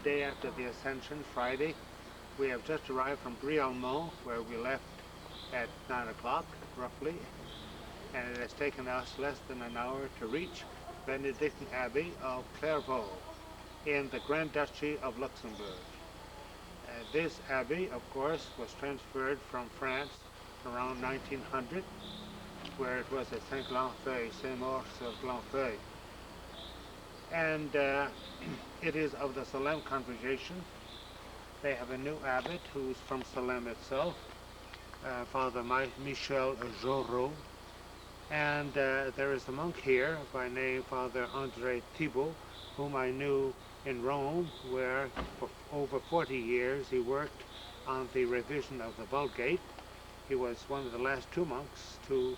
day after the Ascension, Friday. We have just arrived from Brialmont, where we left at 9 o'clock, roughly, and it has taken us less than an hour to reach Benedictine Abbey of Clervaux in the Grand Duchy of Luxembourg. This abbey, of course, was transferred from France around 1900, where it was at Saint-Glanfeuil, Saint-Maurice of Glanfeuil. And it is of the Salem congregation. They have a new abbot who's from Salem itself, Father Michel Jorot. And there is a monk here by name Father André Thibault, whom I knew in Rome, where for over 40 years he worked on the revision of the Vulgate. He was one of the last two monks to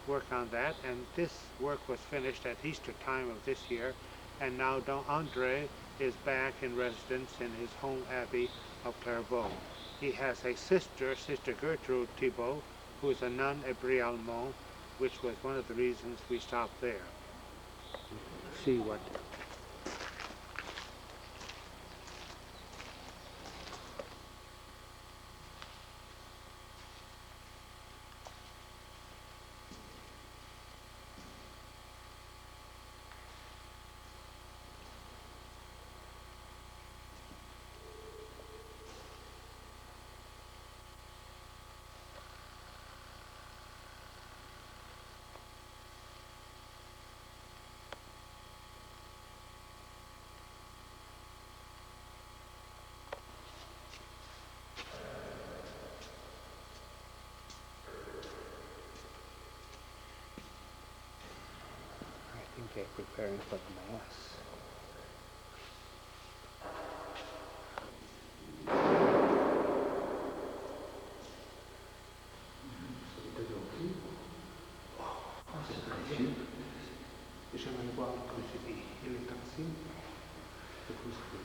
work on that, and this work was finished at Easter time of this year, and now Don André is back in residence in his home abbey of Clervaux. He has a sister, Sister Gertrude Thibault, who is a nun at Brialmont, which was one of the reasons we stopped there. See what they're preparing for the Mass. J'aimerais voir le crucifix. Il est ainsi, le crucifix.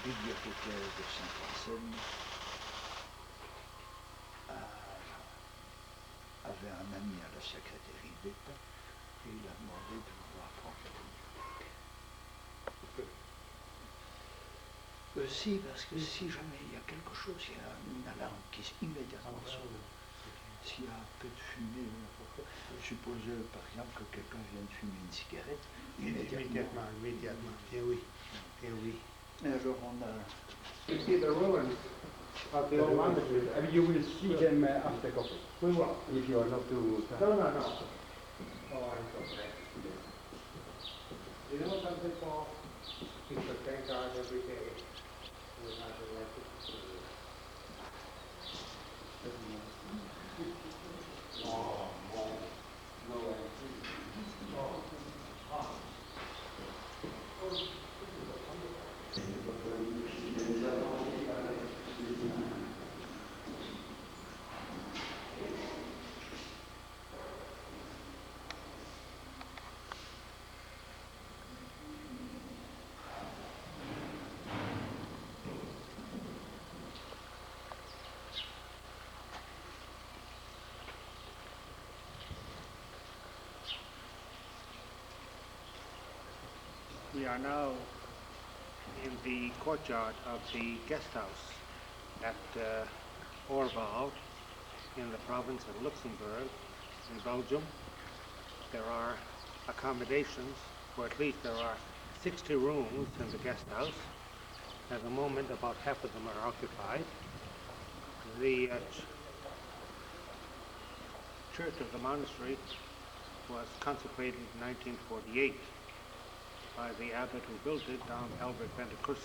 bibliothécaire de Saint-Anselme avait un ami à la secrétaire d'État et il a demandé de pouvoir prendre la bibliothèque. Si, parce que si jamais il y a quelque chose, il y a une alarme qui immédiatement sonne. S'il y a un peu de fumée, je suppose par exemple que quelqu'un vient de fumer une cigarette, immédiatement. Here we. Alors on a... You see the ruins of the old monasteries. I mean, you will see them after coffee. We will. If you are not too No. Oh, I'm so glad. You know something, Paul? We should thank God every day. We're not elected to serve. We are now in the courtyard of the guest house at Orval in the province of Luxembourg in Belgium. There are accommodations, or at least there are 60 rooms in the guest house. At the moment, about half of them are occupied. The church of the monastery was consecrated in 1948 by the abbot who built it, Dom Albert Benedictine,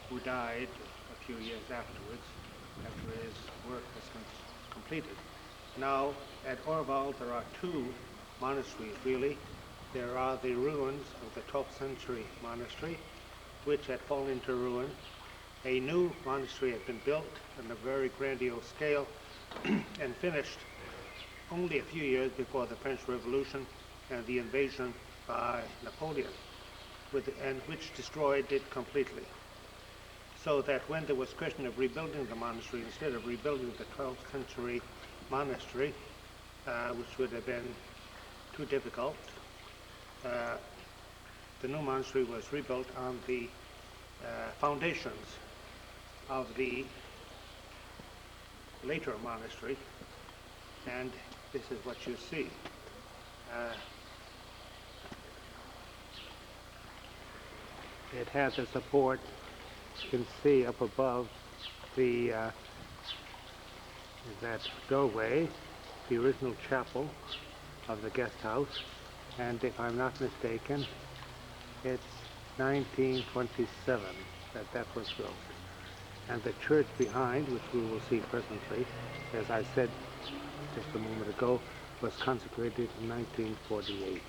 who died a few years afterwards, after his work was completed. Now, at Orval, there are two monasteries, really. There are the ruins of the 12th century monastery, which had fallen into ruin. A new monastery had been built on a very grandiose scale and finished only a few years before the French Revolution and the invasion by Napoleon, and which destroyed it completely. So that when there was question of rebuilding the monastery, instead of rebuilding the 12th century monastery, which would have been too difficult, the new monastery was rebuilt on the foundations of the later monastery, and this is what you see. It has a support, you can see up above the that doorway, the original chapel of the guest house, and if I'm not mistaken, it's 1927 that was built. And the church behind, which we will see presently, as I said just a moment ago, was consecrated in 1948.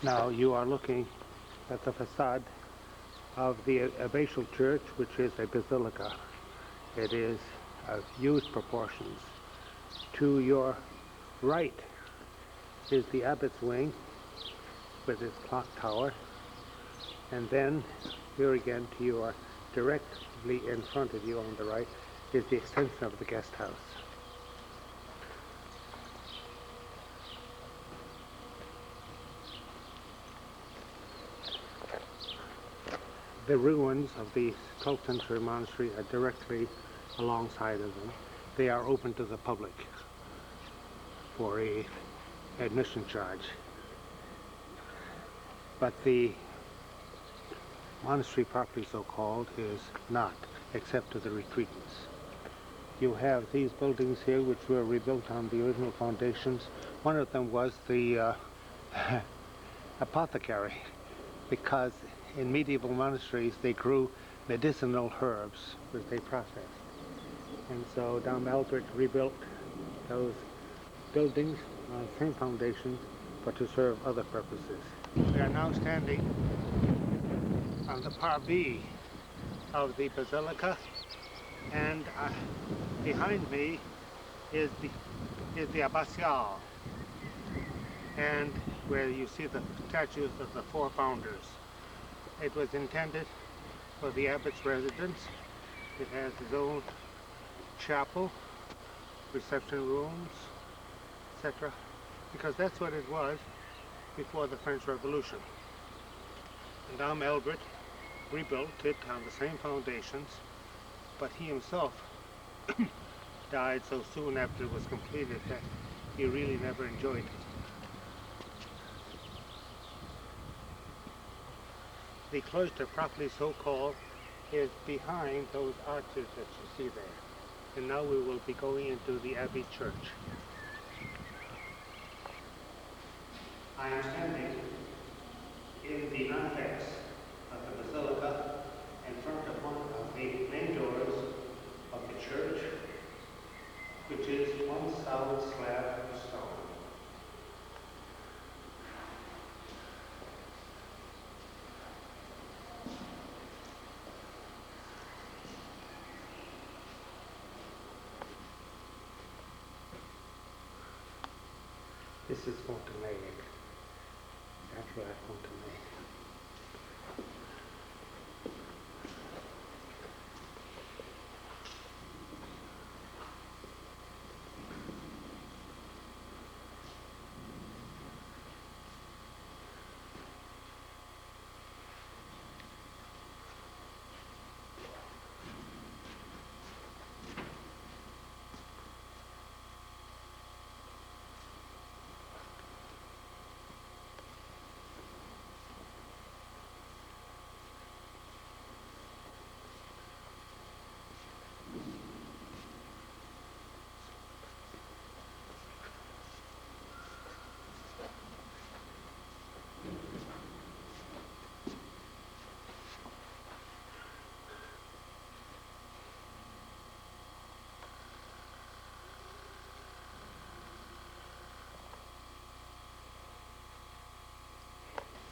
Now you are looking at the facade of the abbatial church, which is a basilica. It is of huge proportions. To your right is the abbot's wing with its clock tower, and then here again to your directly in front of you on the right is the extension of the guest house. The ruins of the 12th century monastery are directly alongside of them. They are open to the public for a admission charge. But the monastery properly so called is not, except to the retreatants. You have these buildings here which were rebuilt on the original foundations. One of them was the apothecary, because in medieval monasteries they grew medicinal herbs which they processed. And so Dom Albert rebuilt those buildings on the same foundations but to serve other purposes. We are now standing on the parvis of the basilica, and behind me is the abbatiale. And where you see the statues of the four founders. It was intended for the abbot's residence. It has its own chapel, reception rooms, etc., because that's what it was before the French Revolution. And Dom Elbert rebuilt it on the same foundations, but he himself died so soon after it was completed that he really never enjoyed it. The cloister, properly so called, is behind those arches that you see there. And now we will be going into the Abbey church. I am standing in the narthex of the basilica in front of one of the main doors of the church, which is one solid slab of stone. This is Fontenay. That's where Fontenay.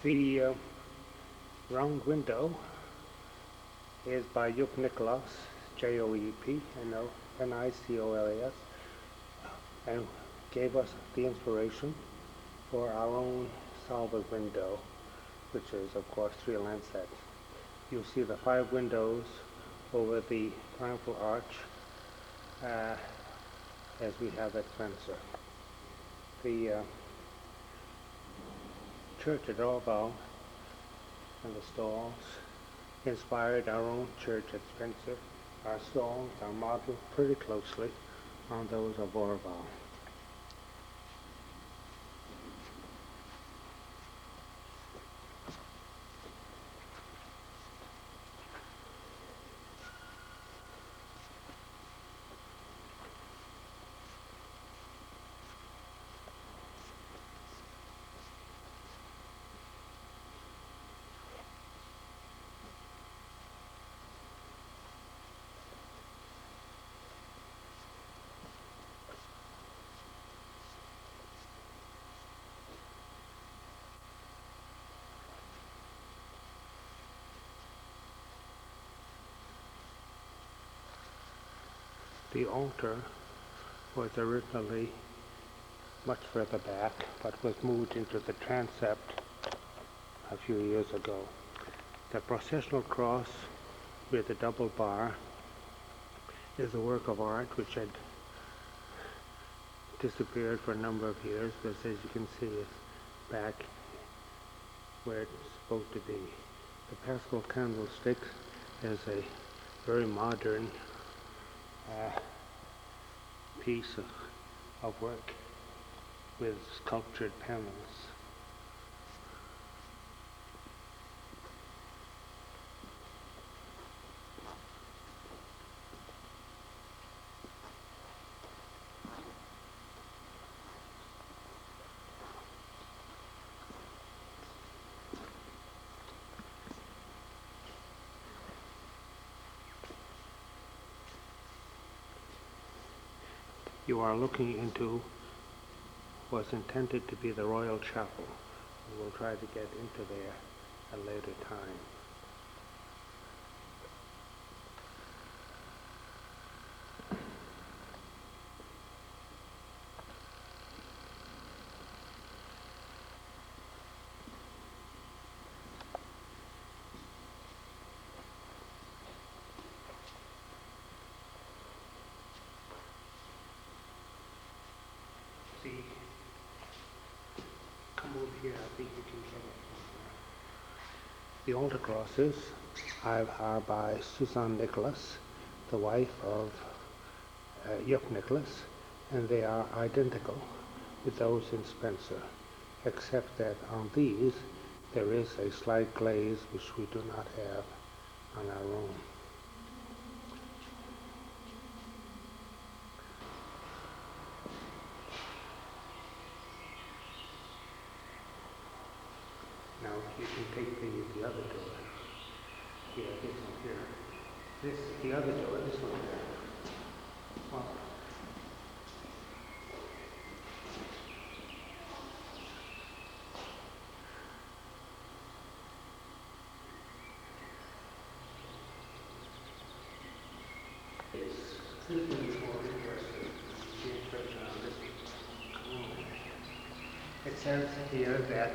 The round window is by Joep Nicolas, Joep, Nicolas, and gave us the inspiration for our own salver window, which is of course 3 lancets. You'll see the 5 windows over the triumphal arch as we have at Spencer. The church at Orval and the stalls inspired our own church at Spencer. Our stalls are modeled pretty closely on those of Orval. The altar was originally much further back, but was moved into the transept a few years ago. The processional cross with the double bar is a work of art which had disappeared for a number of years, but as you can see, it's back where it's supposed to be. The Paschal candlestick is a very modern piece of work with sculptured panels. You are looking into what's intended to be the Royal Chapel. We'll try to get into there at a later time. see. Come over here, I think you can get it. The altar crosses are by Susan Nicholas, the wife of Jock Nicholas, and they are identical with those in Spencer, except that on these there is a slight glaze which we do not have on our own. Now you can take the other door. Yeah, this one here. This, the other door, this one here. Well, this is more interesting. The inscription on this one. It says here that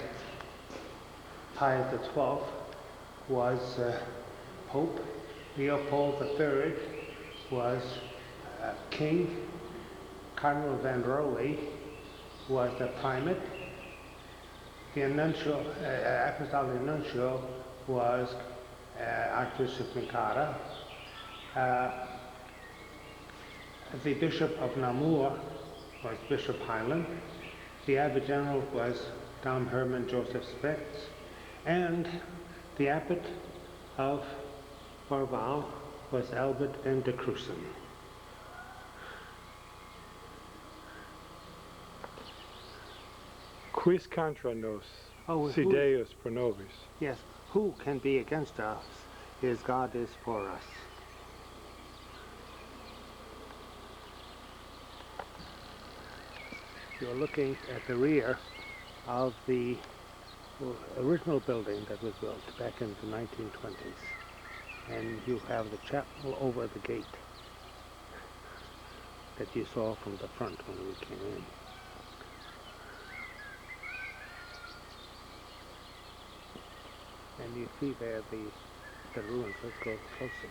Pius XII was Pope, Leopold III was King, Cardinal Van Rowley was the Primate, the Apostolic Nuncio was Archbishop Mikata, the Bishop of Namur was Bishop Highland, the Abbot General was Dom Herman Joseph Spetz, and the Abbot of Orval was Albert van de Kruisen. Quis contra nos, Oh, si who- Deus pro nobis. Yes, who can be against us? His God is for us. You're looking at the rear of the original building that was built back in the 1920s. And you have the chapel over the gate that you saw from the front when we came in. And you see there the ruins. Let's go closer.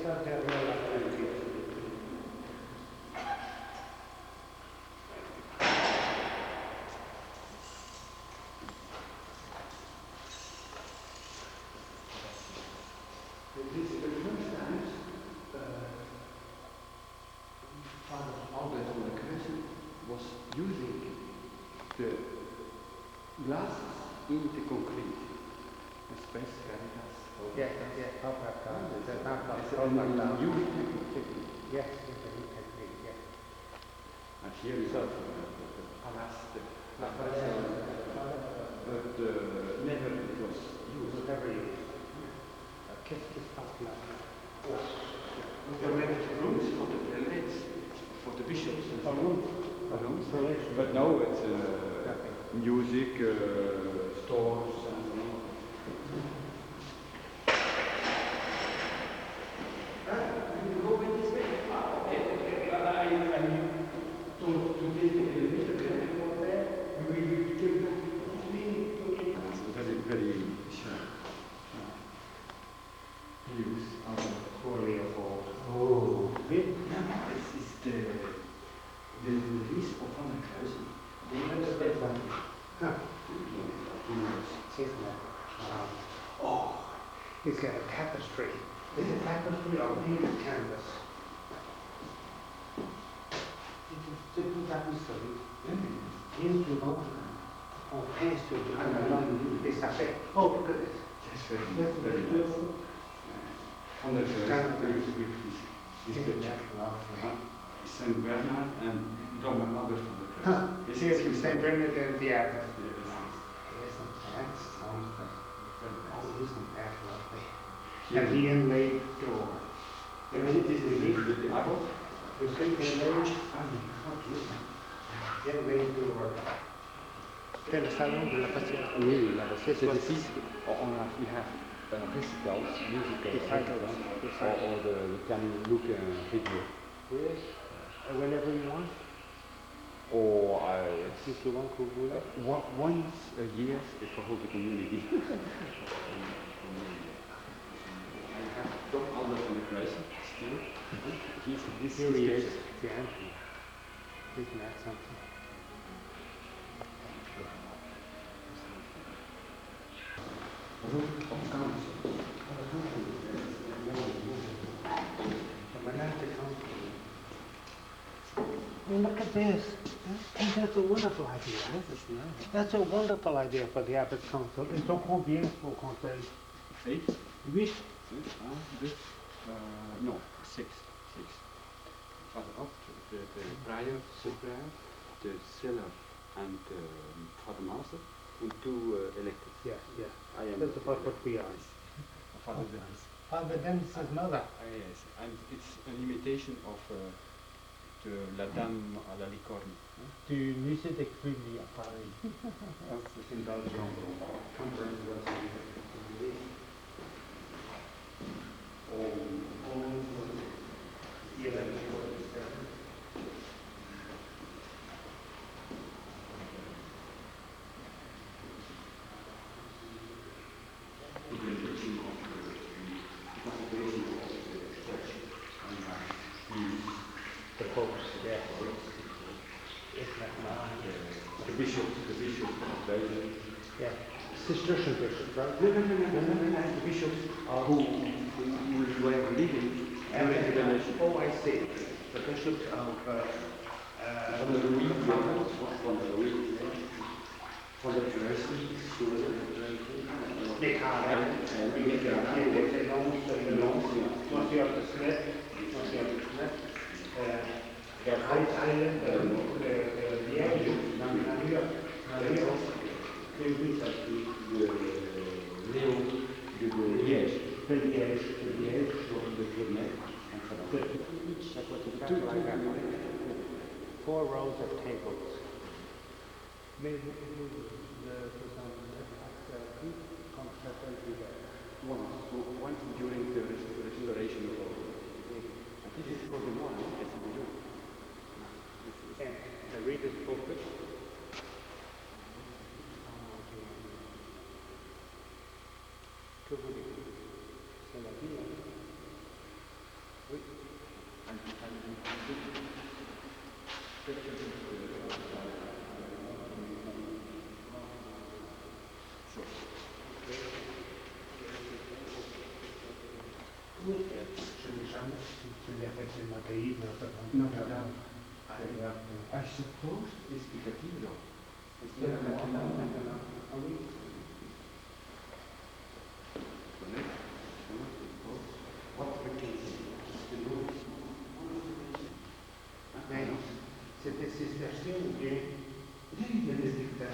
ça derrière la peinture. Was using the glasses in the concrete. Space caritas. Yes, Papa, It's a new technique. Yes, it's a new technique, yes. And here is the palace, but never it was used. Never used. Qu'est-ce qui se passe là? There were rooms for the prelates, for the bishops. But now it's music, stores, and so on. You go in this way? I told to take the elevator there, we will give back. Very sharp. Use our holy of all. Oh, Vietnam is the release of Van der Kruisen. Do you understand that? Oh, it's got a tapestry. It's a tapestry of painted canvas. C'est tout tapestry. Bien souvent, on peint sur du canvas et ça fait. Oh, look at this. That's very beautiful. Van der Kruisen is the Saint Bernard and Dom Mother van der Kruisen. Here's St. Bernard and the Abbey. And the inlaid door. This is the Abbey. You see the inlaid door. C'est le salon de la passion. Oui, la recette. C'est ici, we have recitals, musical recitals, or you can look video. Yes, whenever you want. Or Si souvent que vous voulez. once a year for Holy Community. I have Dom Albert van der Kruisen still. Here he is, the entry. Isn't that something? Room of Council. The monastic council. Well, look at this. Ain't that a wonderful idea? That's a wonderful idea for the Abbot Council. Ils sont combien au conseil? 8? 8? No, 6. Father Opt, the prior, superior, the seller, and Father Master, and 2 elected. Yeah. I am That's about what we are. Father Dennis. Father Dennis's mother. Yes, and it's an imitation of the La Dame à la Licorne. Du musée des Clervaux à Paris. In Belgium. The popes, yeah. The bishop of Belgium. Yeah. Cistercian bishop, right? No, the bishops who were living And during the nation. oh, I see. The bishops of Van der Louis, Van der Louis, Van der Kruisen, Monsieur de Smith, the Right Island, the Abbey, Léo de Liège, de Tournai, and 4 rows of tables. Maybe once during the restoration of this is for the morning, and the reader's pulpit. Que voulez-vous? C'est la vie. Notre Dame. I suppose it's the cathedral. It's the cathedral. C'était Cistercian ou bien Benedictine?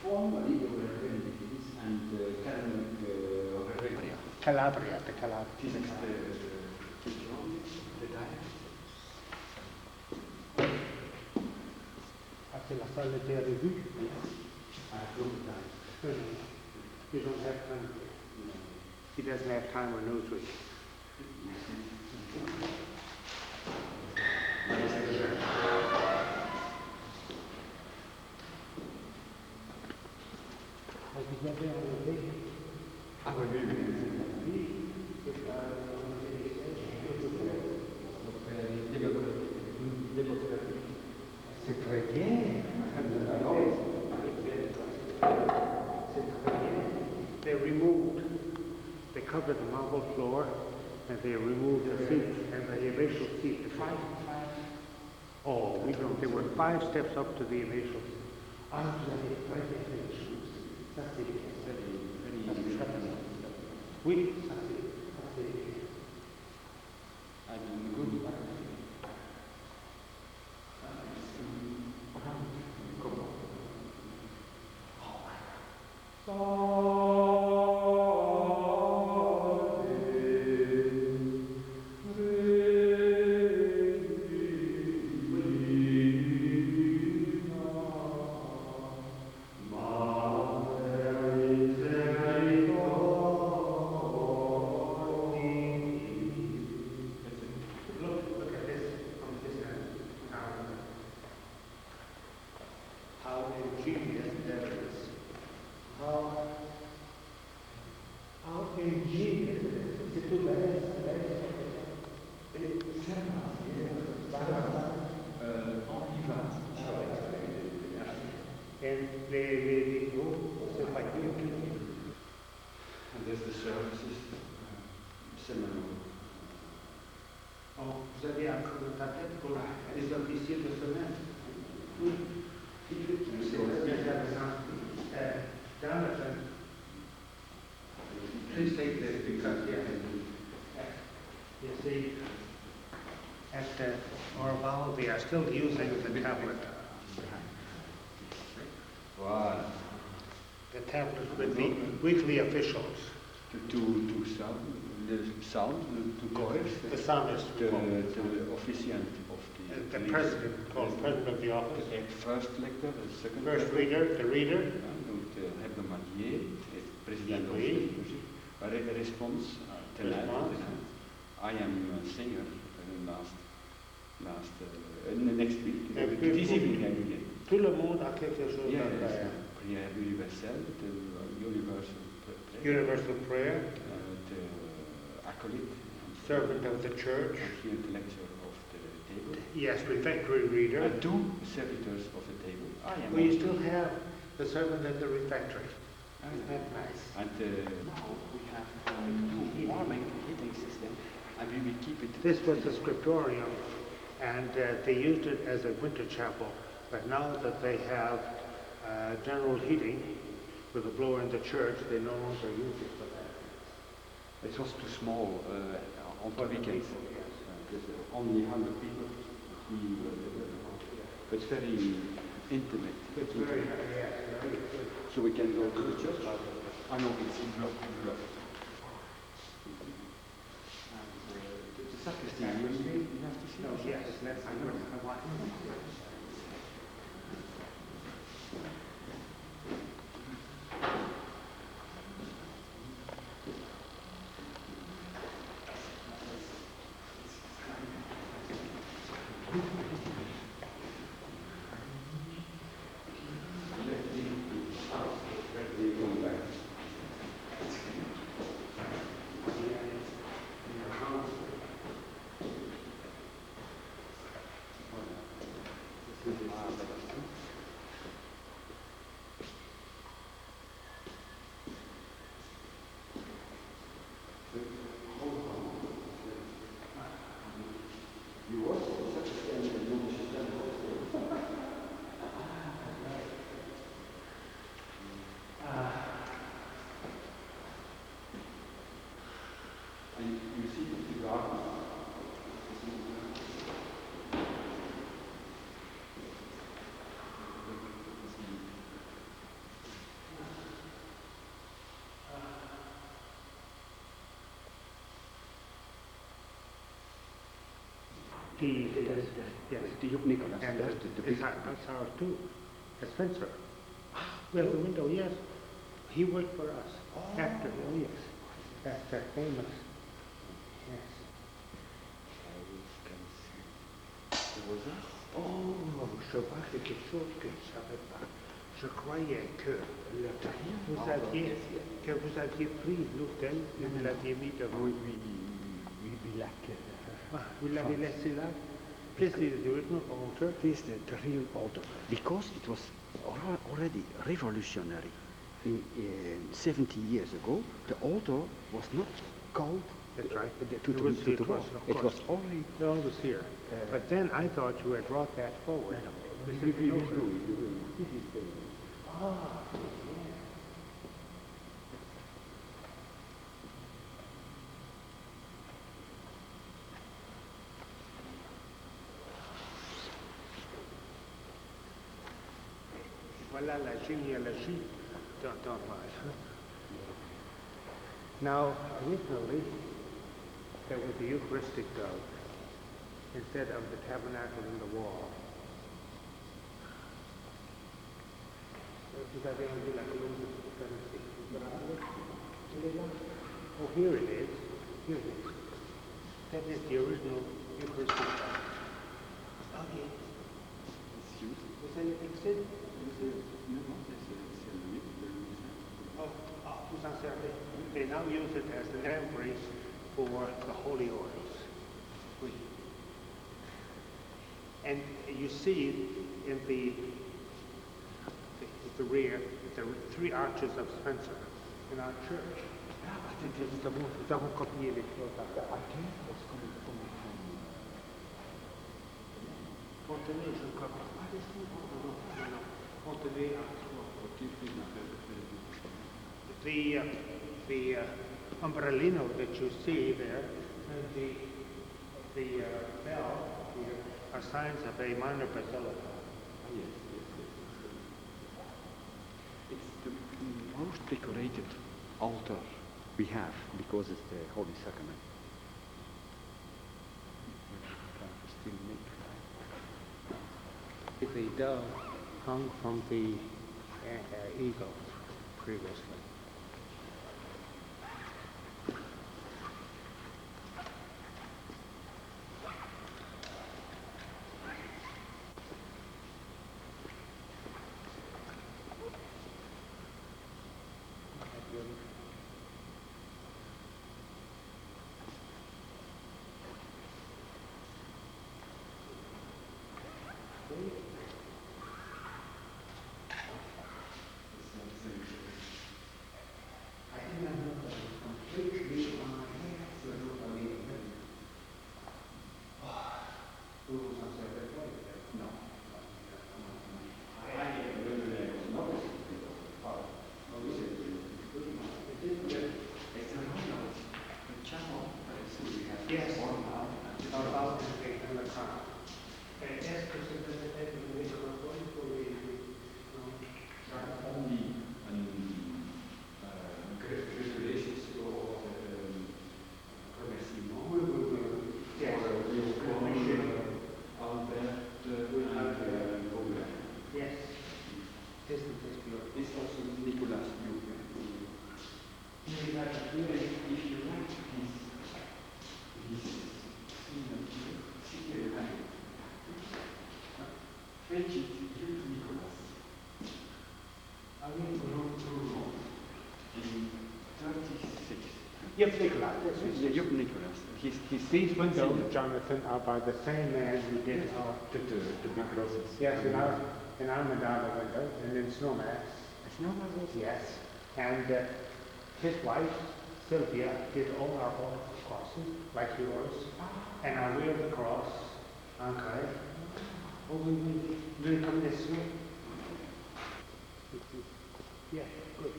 Formerly there were Benedictines and Calabria, the Calabria. This is the diocese. After la salle était revue? You don't have time. He doesn't have time or knows it. Vous avez enlevé? Ah oui, oui. C'est très bien. They removed, they covered the marble floor, and they removed the seat and the abbatial seat. Oh, we don't. There were 5 steps up to the abbatial. Oui. And there's the services, seminar. Oh, vous avez un peu de tête pour les officiers de semaine? Oui. C'est très intéressant. Jonathan, please take the picture here. You see, at Orval, they are still using the tablet. Voilà. The tablet with the weekly officials. To sound, the sound, to chorus. The psalmist. The officiant of the president, called president of the office. First lector, the second First lector. reader, the reader. Donc, hebdomadier, president of the response, tonight. I am a singer next week. This evening I begin. Tout le monde a quelque chose à faire. Prière universelle, the universal prayer. Universal prayer. The acolyte. Servant of the church. The intellectual of the table. Yes, refectory reader. And 2 servitors of the table. Well, you still have the servant at the refectory. Isn't that nice? And now we have 2 warming heating system, and we will keep it. This was the scriptorium, and they used it as a winter chapel. But now that they have general heating with a blower in the church, they no longer use it for that. It was too small on the weekends. Only 100 people. It's very intimate. It's very, very good. So we can go to the church. I know it's in block. The sacristy, you have to see. No, yes, that's I want. Yes. The Job Nicholas. And That's that's ours too, a Spencer. We have the window, yes. He worked for us. After, oh yes. That's famous. Yes. Oh, je vois quelque chose que je ne savais pas. Je croyais que vous aviez pris l'hôtel et vous l'aviez mis devant. we lack. Vous l'avez laissé là? This is the original altar. This is the real altar because it was already revolutionary. In 70 years ago, the altar was not called That's right. to the wall. It was only. No, it was here. But then I thought you had brought that forward. Voilà la généalogie d'Orval. Now, originally, there was the Eucharistic dove instead of the tabernacle in the wall. Vous avez enlevé la colonne eucharistique. Oh, here it is. Here it is. That is the original Eucharistic dove. Okay. Vous allez fixer? Oh, vous en servez. They now use it as the lampreys for the holy oils. Oui. And you see in the rear, the three arches of Spencer in our church. Nous avons copié les choses. Contenez, je crois pas. Contenez the umbrellino that you see there, and the bell here are signs of a minor basilica. It's the most decorated altar we have because it's the Holy Sacrament. The dove hung from the eagle previously. Yes, Orval and the crown. Yep, Nicholas. These windows, Jonathan, are by the same man who did our The big roses. yes, in our Madonna window and in Snowmass. Yes, and his wife Sylvia did all our oil crosses like yours, and I wear the cross. Okay. Oh, will you come this way? Yeah, good.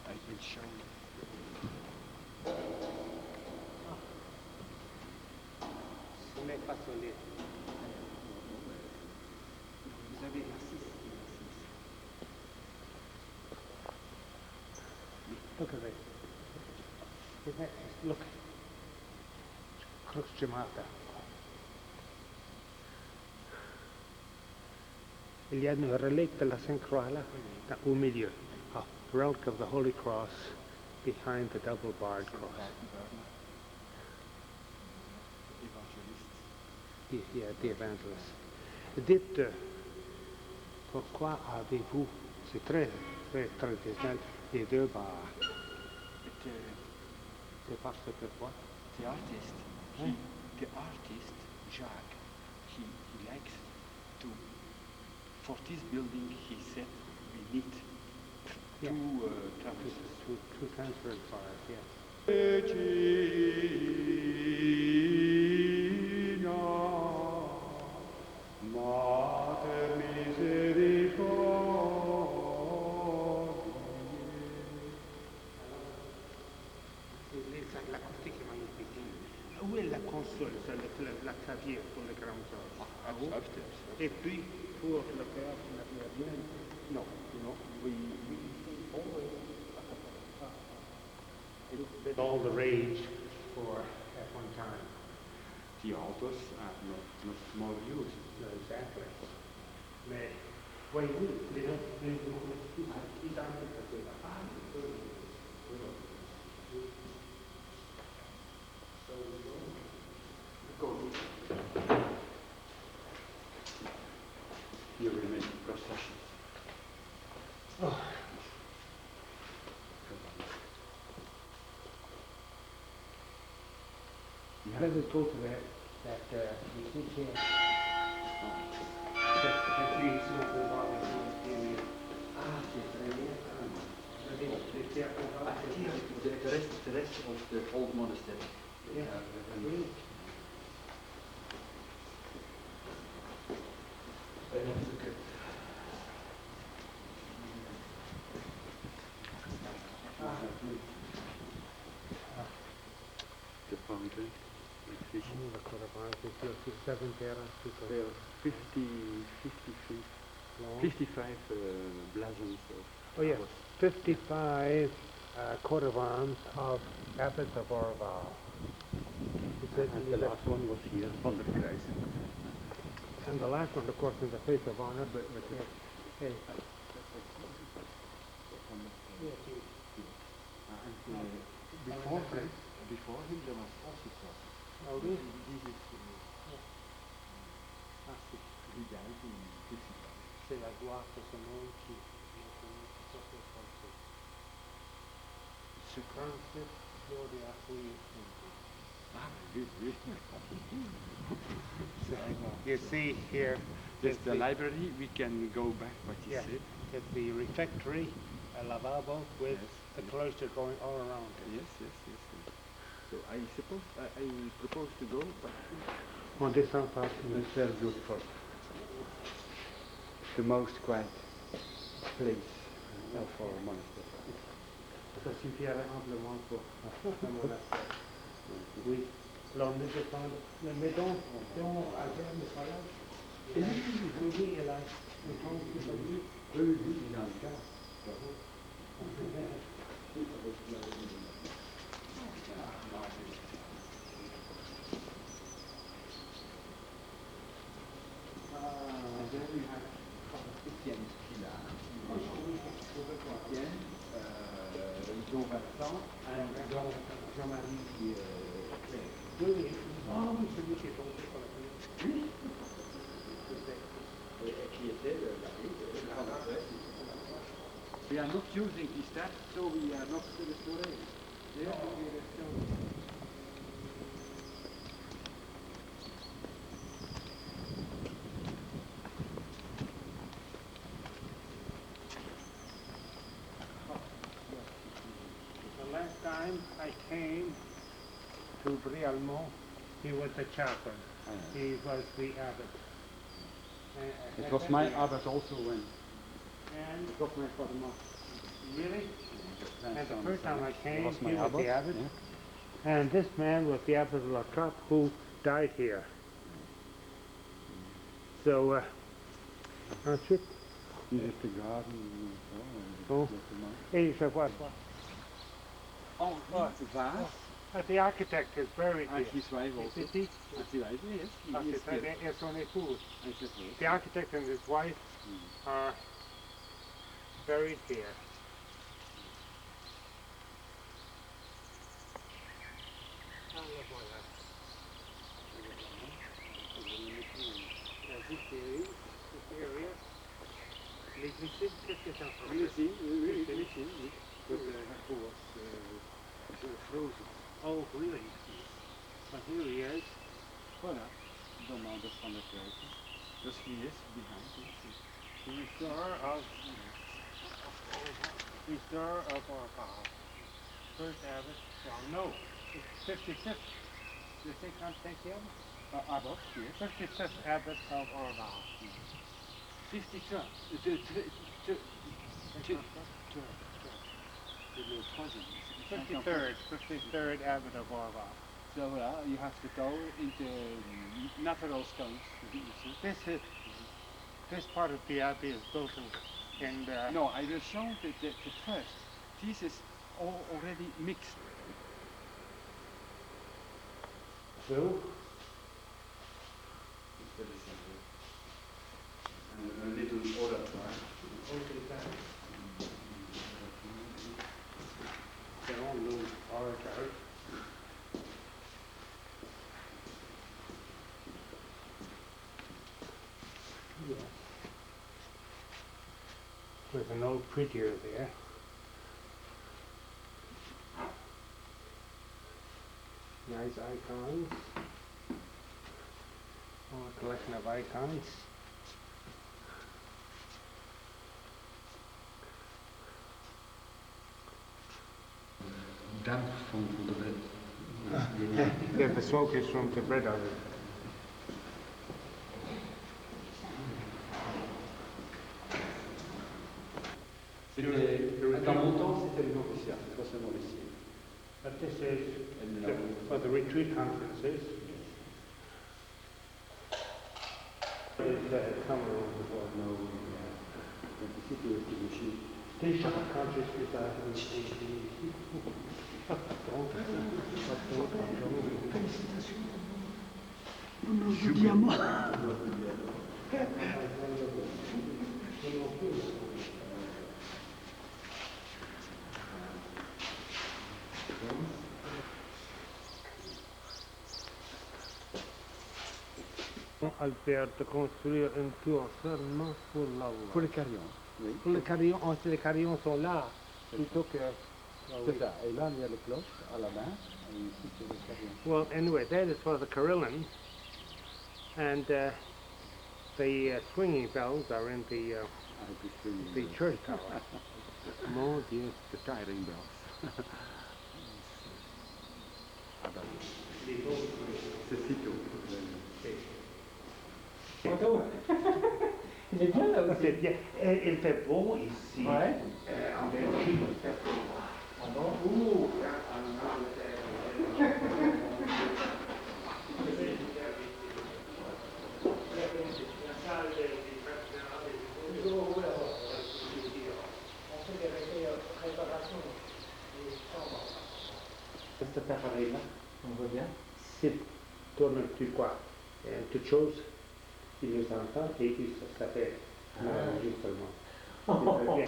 I will show you. Ce n'est pas solide. Vous avez la 6. Look at this. Look. Crux Gemata. Il y a une relique de la Sainte-Croix là, au milieu. A relic of the Holy Cross behind the double-barred cross. Yeah, the evangelist. Dites, pourquoi avez-vous, c'est très, très traditionnel, les deux barres? C'est parce que quoi? The artist, the artist, Jacques, he likes to, for this building, he said we need two transfers. Two transfer bars, yeah. L'acoustique est magnifique. Où est la console, la clavier pour le grand orgue? Et puis, pour le père, non, we all the rage for at one time. The altars are not more used. No, exactly. Mais, voyez-vous, les gens, ils en Here we make procession. Oh. Let us go to that you see here. The rest of the old monastery. Yeah. The fountain. The Clervaux is 7 terraces. There are 55 blasons of. Oh yes, 55 coat of arms of Abbots of Orval. And the last one was here, Van der Kruisen. And the last one, of course, is the face of honor. But hey. Before him there was also cross. Oh, really? This is he died in 55. C'est la gloire de ce monde qui se transmet gloria fui. You see here, This the library. We can go back what you said. It's the refectory, a lavabo with the cloister going all around it. Yes. So I suppose I will propose to go, but On descend pas. it's very beautiful. The most quiet place for a monastery. Ça suffirait amplement pour un monastère. Oui. Alors nous descendons. Mais donc à terme de salade. Oui, elle a le temps qui va lui. Oui, il est dans le cas. Jean-Marie oui. Ah oui, celui qui est tombé sur la fenêtre. Qui était we are not using this step, so we are not restoring. The last time I came to Brialmont, he was the chaplain. He was the abbot. It was my abbot also when. And It was my father. really? And the first time I came, was my he was the abbot. Yeah. And this man was the abbot of La Trappe who died here. So, ensuite, Hier is de garden. Oh. Et je vois ça. Oh, waar? The architect is buried And here. his wife also. Is he? And his wife, yes. He is And here. it's on a food. And his wife. The architect and his wife are buried here. This area. We see. But who was frozen. Oh, really? But here he is. Voilà. Dommage van de kruisen. Dus he is behind. The restorer of Orval. First abbot. Well, no. It's 55th. You think I'm thinking? Abbot, yes. 55th abbot of Orval. 53rd abbot of Orval. So you have to go into natural stones. This part of the abbey is built in No, I will show the first. This is all already mixed. So, And a little order. they all know oratory. Yeah. With an old prettier there. Nice icons. Oh, a collection of icons. Damp van de bread. Yeah, the smoke is from the bread oven. Dans mon temps, c'était le noviciat, c'est pas seulement les siens. But this is for the retreat conferences. Summer before. No, the city was too cheap. They shot consciousness out of Félicitations. Nouveau diamant. Albert de construire une tour seulement pour l'avoir. Pour les carillons, oui. Pour les carillons, les carillons sont là, plutôt que... C'est ça. Et là, il y a les cloches à la main, et ici, c'est les carillons. Well, anyway, that is for the carillon, and the swinging bells are in the church tower. Mon Dieu, the tiring bells. Ah ben, c'est Citeaux. Il est bien là aussi. C'est bien. Il fait beau ici. Ouais. En Belgique, il fait beau. Ah bon? Ouh, On fait des réparations des chambres. cet appareil-là, On voit bien. s'il tourne un petit quoi, une petite chose, il nous entend et ça fait seulement. Il fait bien.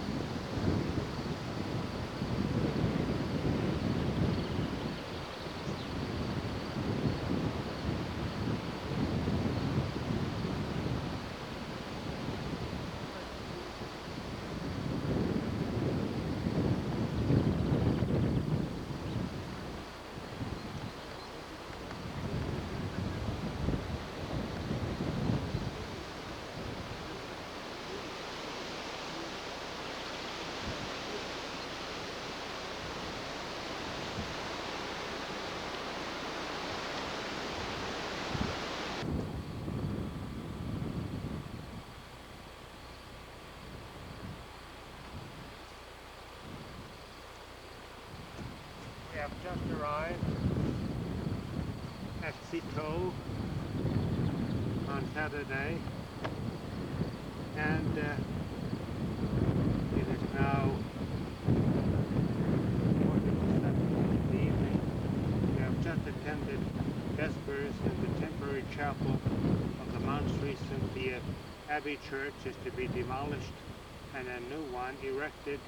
We have just arrived at Citeaux on Saturday, and it is now 7. chapel of the Monasteries, since the Abbey church is to be demolished and a new one erected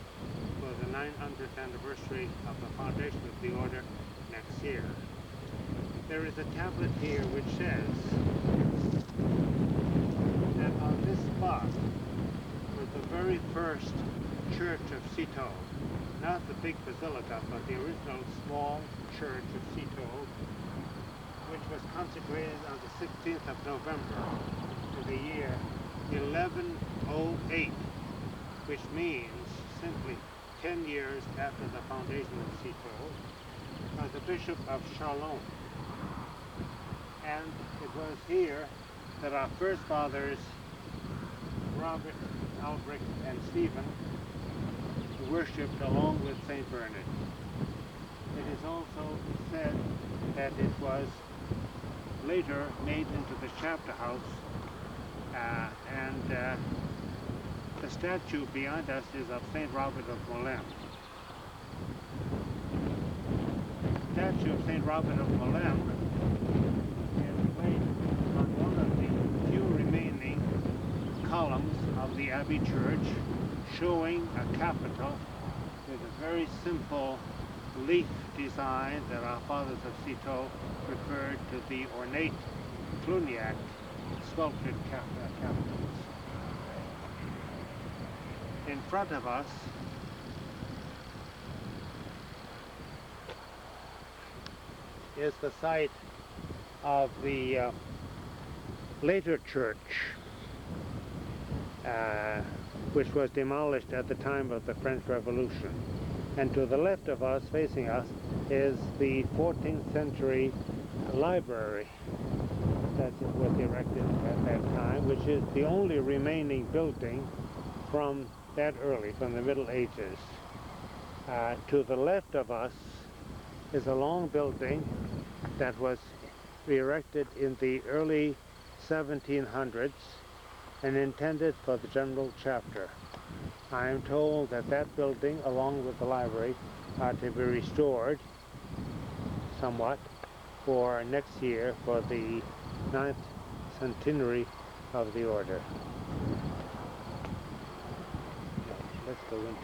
for the 900th anniversary of the foundation of the order next year. There is a tablet here which says that on this spot was the very first church of Citeaux, not the big basilica, but the original small church of Citeaux, which was consecrated on the 16th of November in the year 1108, which means simply 10 years after the foundation of Citeaux, by the Bishop of Chalon. And it was here that our first fathers, Robert, Albrecht, and Stephen, worshipped along with St. Bernard. It is also said that it was later made into the chapter house, and the statue behind us is of St. Robert of Molem. The statue of St. Robert of Molem is placed on one of the few remaining columns of the Abbey church, showing a capital with a very simple leaf design that our fathers of Citeaux referred to the ornate Cluniac sculptured capitals. In front of us is the site of the later church, which was demolished at the time of the French Revolution. And to the left of us, facing us, is the 14th century library that was erected at that time, which is the only remaining building from that early, from the Middle Ages. To the left of us is a long building that was erected in the early 1700s and intended for the general chapter. I am told that that building, along with the library, are to be restored somewhat for next year for the 9th centenary of the order. Let's go into it.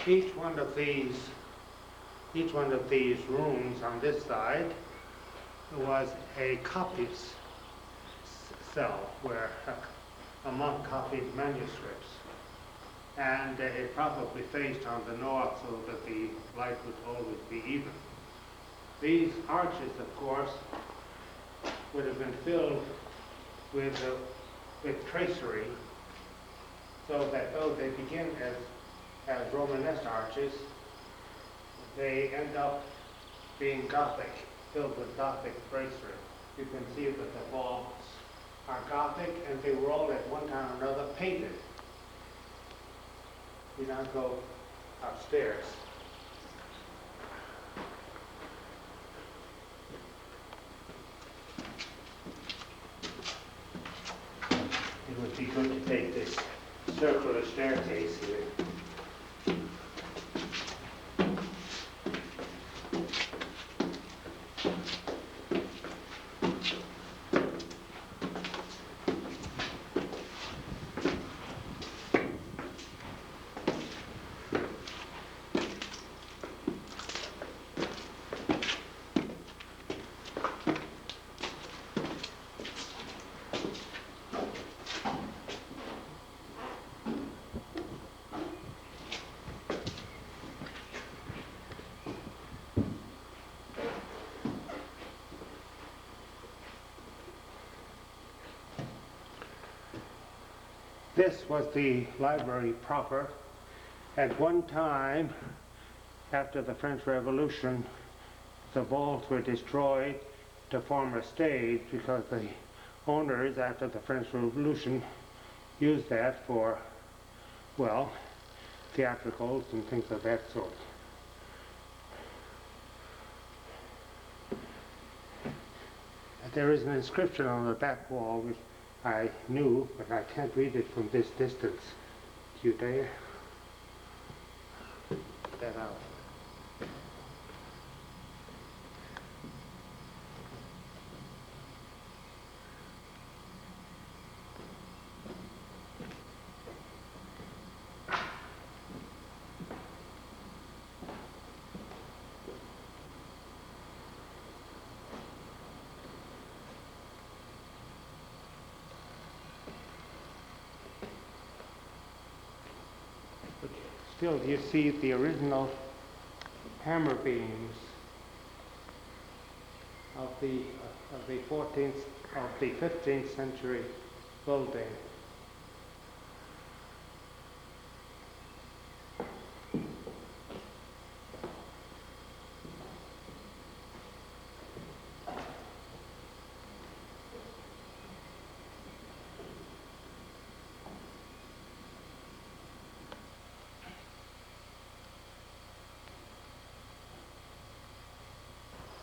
Each one of these rooms on this side was a copy's cell where a monk copied manuscripts, and it probably faced on the north so that the light would always be even. These arches, of course, would have been filled with tracery, so that though they begin as Romanesque arches, they end up being Gothic, filled with Gothic tracery. You can see that the walls are Gothic, and they were all at one time or another painted. We now go upstairs. It would be good to take this circular staircase here. this was the library proper. At one time, after the French Revolution, the vaults were destroyed to form a stage because the owners, after the French Revolution, used that for, well, theatricals and things of that sort. There is an inscription on the back wall which I knew, but I can't read it from this distance. Do you dare? Get that out. Still, you see the original hammer beams of the 15th century building.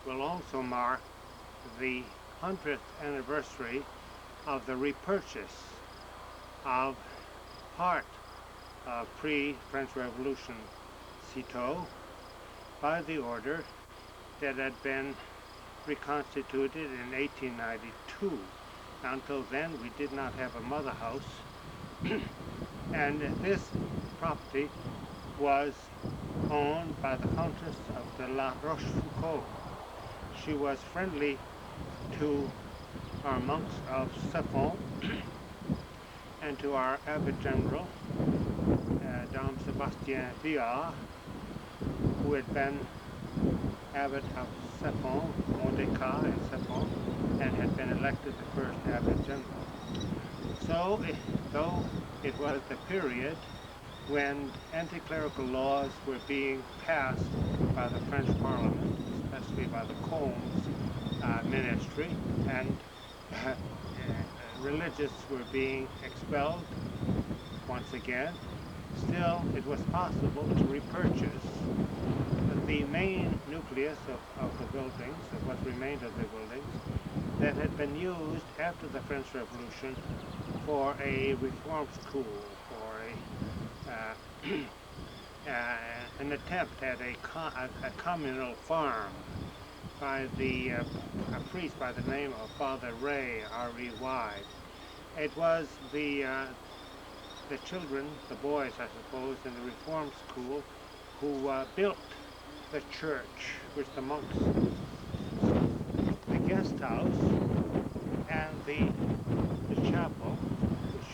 Will also mark the 100th anniversary of the repurchase of part of pre-French Revolution Citeaux by the order that had been reconstituted in 1892. Until then, we did not have a mother house, and this property was owned by the Countess of de la Rochefoucauld. She was friendly to our monks of Sepon and to our Abbot General, Dom Sebastien Villard, who had been Abbot of Sepon, Monastic and Sepon, and had been elected the first Abbot General. So, though it was the period when anti-clerical laws were being passed by the French Parliament, especially by the Combes ministry, and religious were being expelled once again, still it was possible to repurchase the main nucleus of the buildings, of what remained of the buildings, that had been used after the French Revolution for a reform school, for an attempt at a communal farm by a priest by the name of Father Ray, R-E-Y. It was the children, the boys I suppose, in the reform school who built the church, which the monks, the guest house, and the chapel, which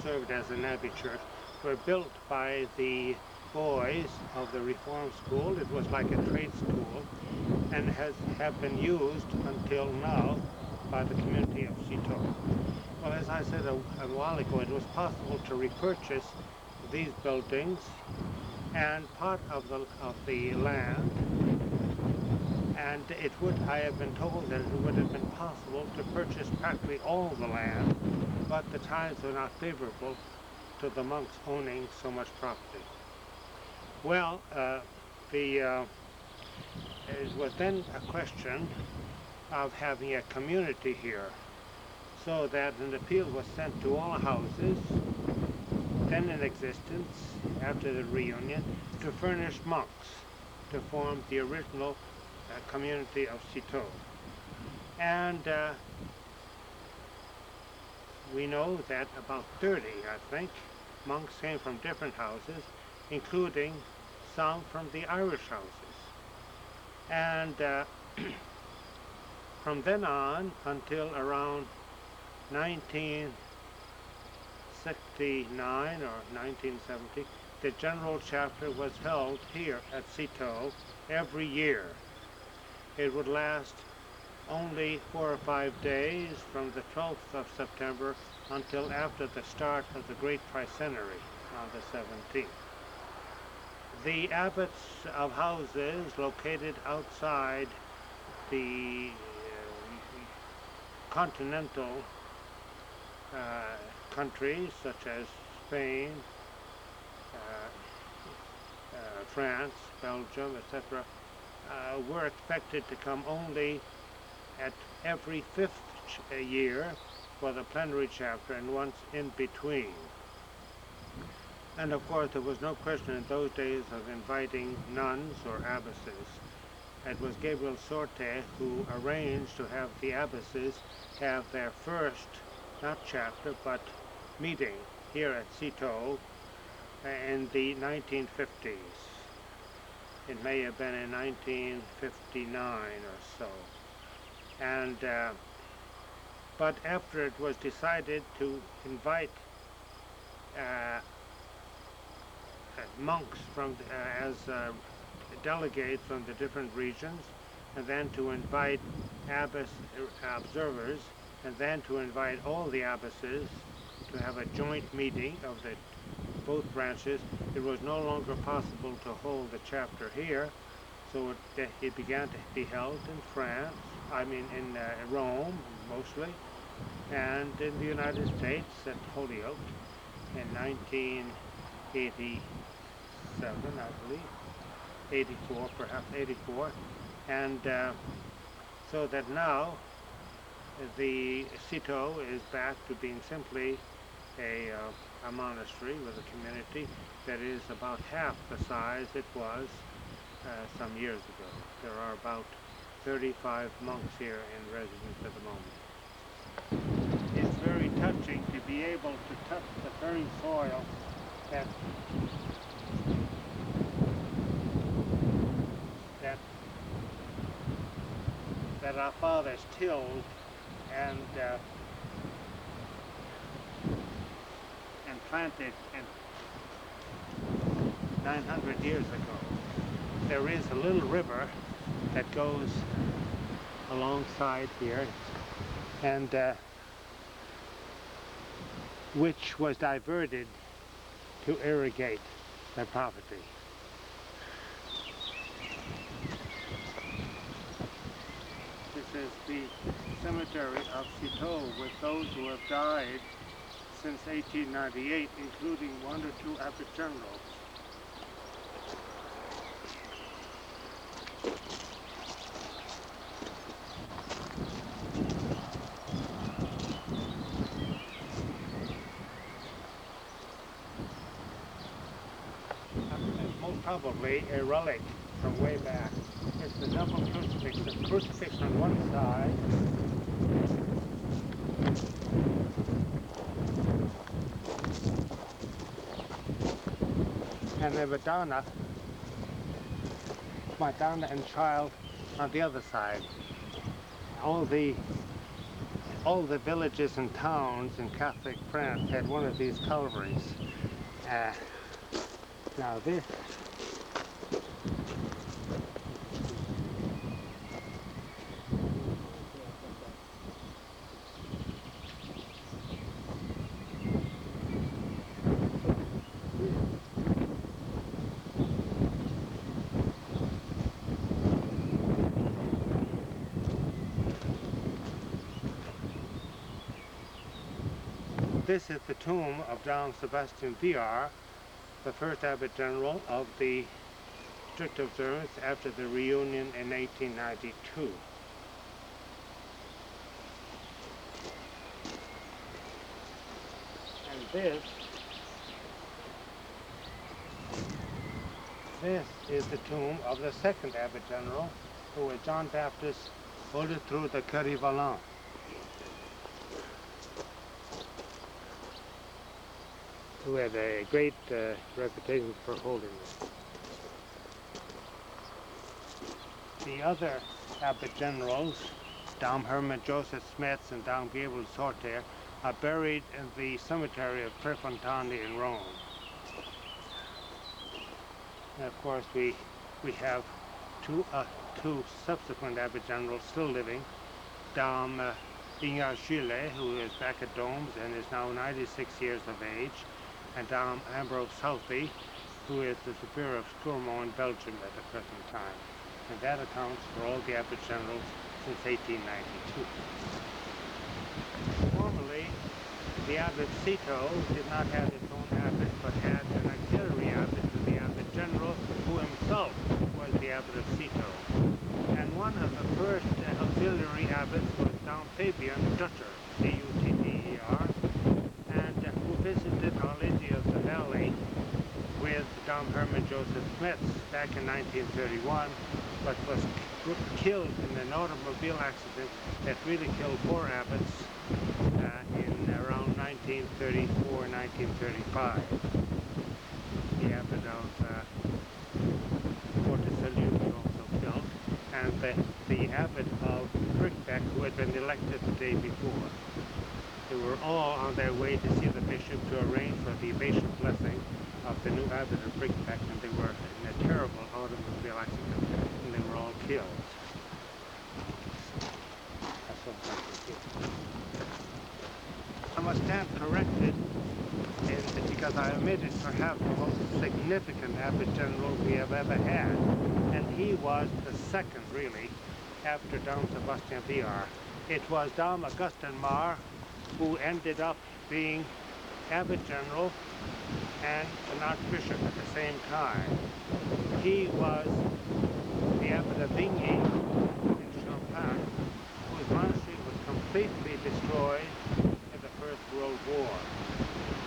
served as an abbey church, were built by the boys of the reform school. It was like a trade school, and have been used until now by the community of Citeaux. Well, as I said a while ago, it was possible to repurchase these buildings and part of the land, and it would, I have been told that it would have been possible to purchase practically all the land, but the times were not favorable to the monks owning so much property. Well, it was then a question of having a community here, so that an appeal was sent to all houses then in existence after the reunion to furnish monks to form the original community of Citeaux. And we know that about 30, I think, monks came from different houses, including some from the Irish houses. And from then on until around 1969 or 1970, the general chapter was held here at Citeaux every year. It would last only 4 or 5 days from the 12th of September until after the start of the Great Tricentenary on the 17th. The abbots of houses located outside the continental countries such as Spain, France, Belgium, etc., were expected to come only at every 5th year for the plenary chapter and once in between. And of course there was no question in those days of inviting nuns or abbesses. It was Gabriel Sorte who arranged to have the abbesses have their first, not chapter, but meeting here at Citeaux in the 1950s. It may have been in 1959 or so. And but after it was decided to invite monks from as delegates from the different regions, and then to invite abbess observers, and then to invite all the abbesses to have a joint meeting of the both branches, it was no longer possible to hold the chapter here, so it began to be held in France, in Rome mostly, and in the United States at Holyoke in 1987, I believe, 84, perhaps 84, and so that now the Citeaux is back to being simply a monastery with a community that is about half the size it was some years ago. There are about 35 monks here in residence at the moment. It's very touching to be able to touch the very soil that our fathers tilled and planted 900 years ago. There is a little river that goes alongside here, and which was diverted to irrigate the property. This is the cemetery of Citeaux with those who have died since 1898, including 1 or 2 abbot generals. Most probably a relic from way back. It's the double crucifix. The crucifix on one side, and the Madonna and Child on the other side. All the villages and towns in Catholic France had one of these Calvaries. Now this This is the tomb of Don Sebastian Villar, the first Abbot General of the strict observance after the reunion in 1892. And this is the tomb of the second Abbot General, who was John Baptist Auditru de Curry-Valent. Who had a great reputation for holiness. The other Abbot Generals, Dom Herman Joseph Smets and Dom Gabriel Sorte, are buried in the cemetery of Prefontani in Rome. And of course we have two subsequent Abbot Generals still living Dame Inga Gillet, who is back at Domes and is now 96 years of age, and Dame Ambrose Southey, who is the Superior of Clervaux in Belgium at the present time. And that accounts for all the abbot generals since 1892. Formerly, the abbot Citeaux did not have its own abbot, but had an auxiliary abbot to the abbot general, who himself was the abbot of Citeaux. And one of the first auxiliary abbots was Dom Fabian Dutter, D-U-T-T-E-R, and who visited Our Lady of the Valley with Dom Herman Joseph Smets back in 1931, but was killed in an automobile accident that really killed 4 abbots in around 1934-1935. The abbot of Portesalue was also killed, and the abbot of Brickbeck, who had been elected the day before. They were all on their way to see the bishop to arrange for the abbatial blessing of the new abbot of Brickbeck, and they were in a terrible automobile accident, and they were all killed. I must stand corrected because I omitted perhaps the most significant abbot general we have ever had, and he was the second, really, after Dom Sebastian Viard. It was Dom Augustin Mar who ended up being abbot general and an archbishop at the same time. He was the abbot of Vigny in Champagne, whose monastery was completely destroyed in the First World War.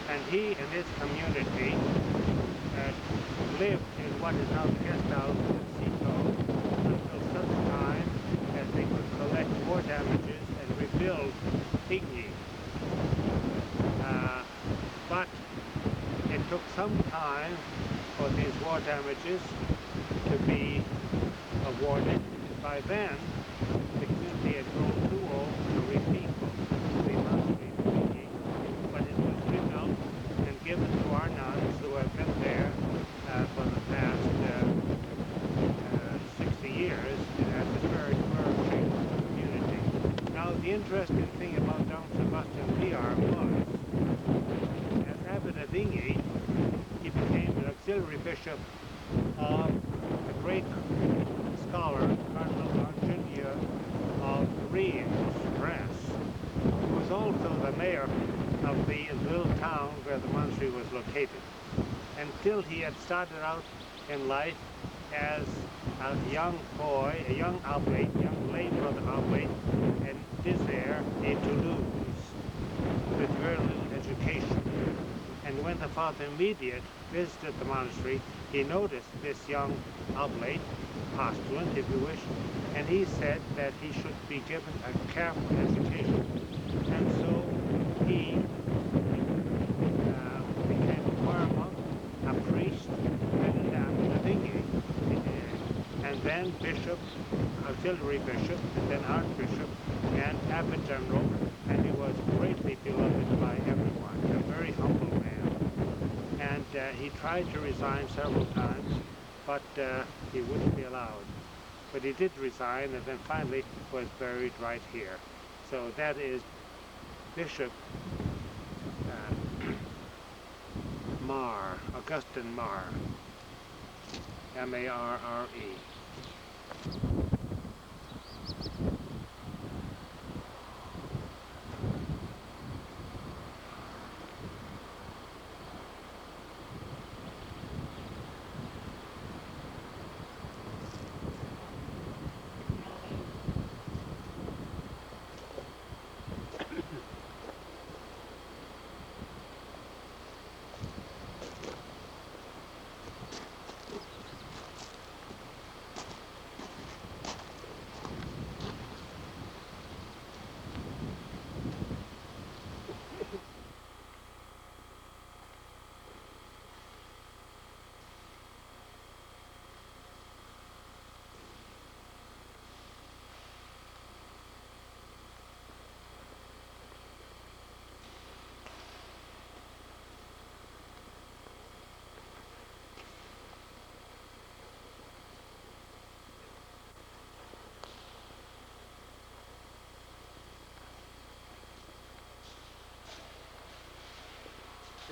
And he and his community lived in what is now the guest house in Citeaux until such time as they could collect war damages and rebuild Vigny. But it took some time for these war damages to be awarded. By then, the community had grown too old to repeat the monastery in Vigny, but it was rebuilt and given to our nuns who have been there for the past 60 years as a very flourishing community. Now, the interesting thing about Dom Sebastian Viard was, as abbot of Vigny, he became an auxiliary bishop of the great scholar, Cardinal Ingenieur of Reims, France, who was also the mayor of the little town where the monastery was located. Until he had started out in life as a young boy, a young oblate, young lay brother oblate, in Désert in Toulouse, with very little education. And when the Father Immediate visited the monastery, he noticed this young oblate, postulant if you wish, and he said that he should be given a careful education. And so he became a choir monk, a priest, and an abbot of Vigny, and then bishop, auxiliary bishop, and then archbishop, and abbot general, and he was greatly beloved by everyone, a very humble man. And he tried to resign several times, but he wouldn't be allowed. But he did resign, and then finally was buried right here. So that is Bishop Mar, Augustin Mar, M-A-R-R-E.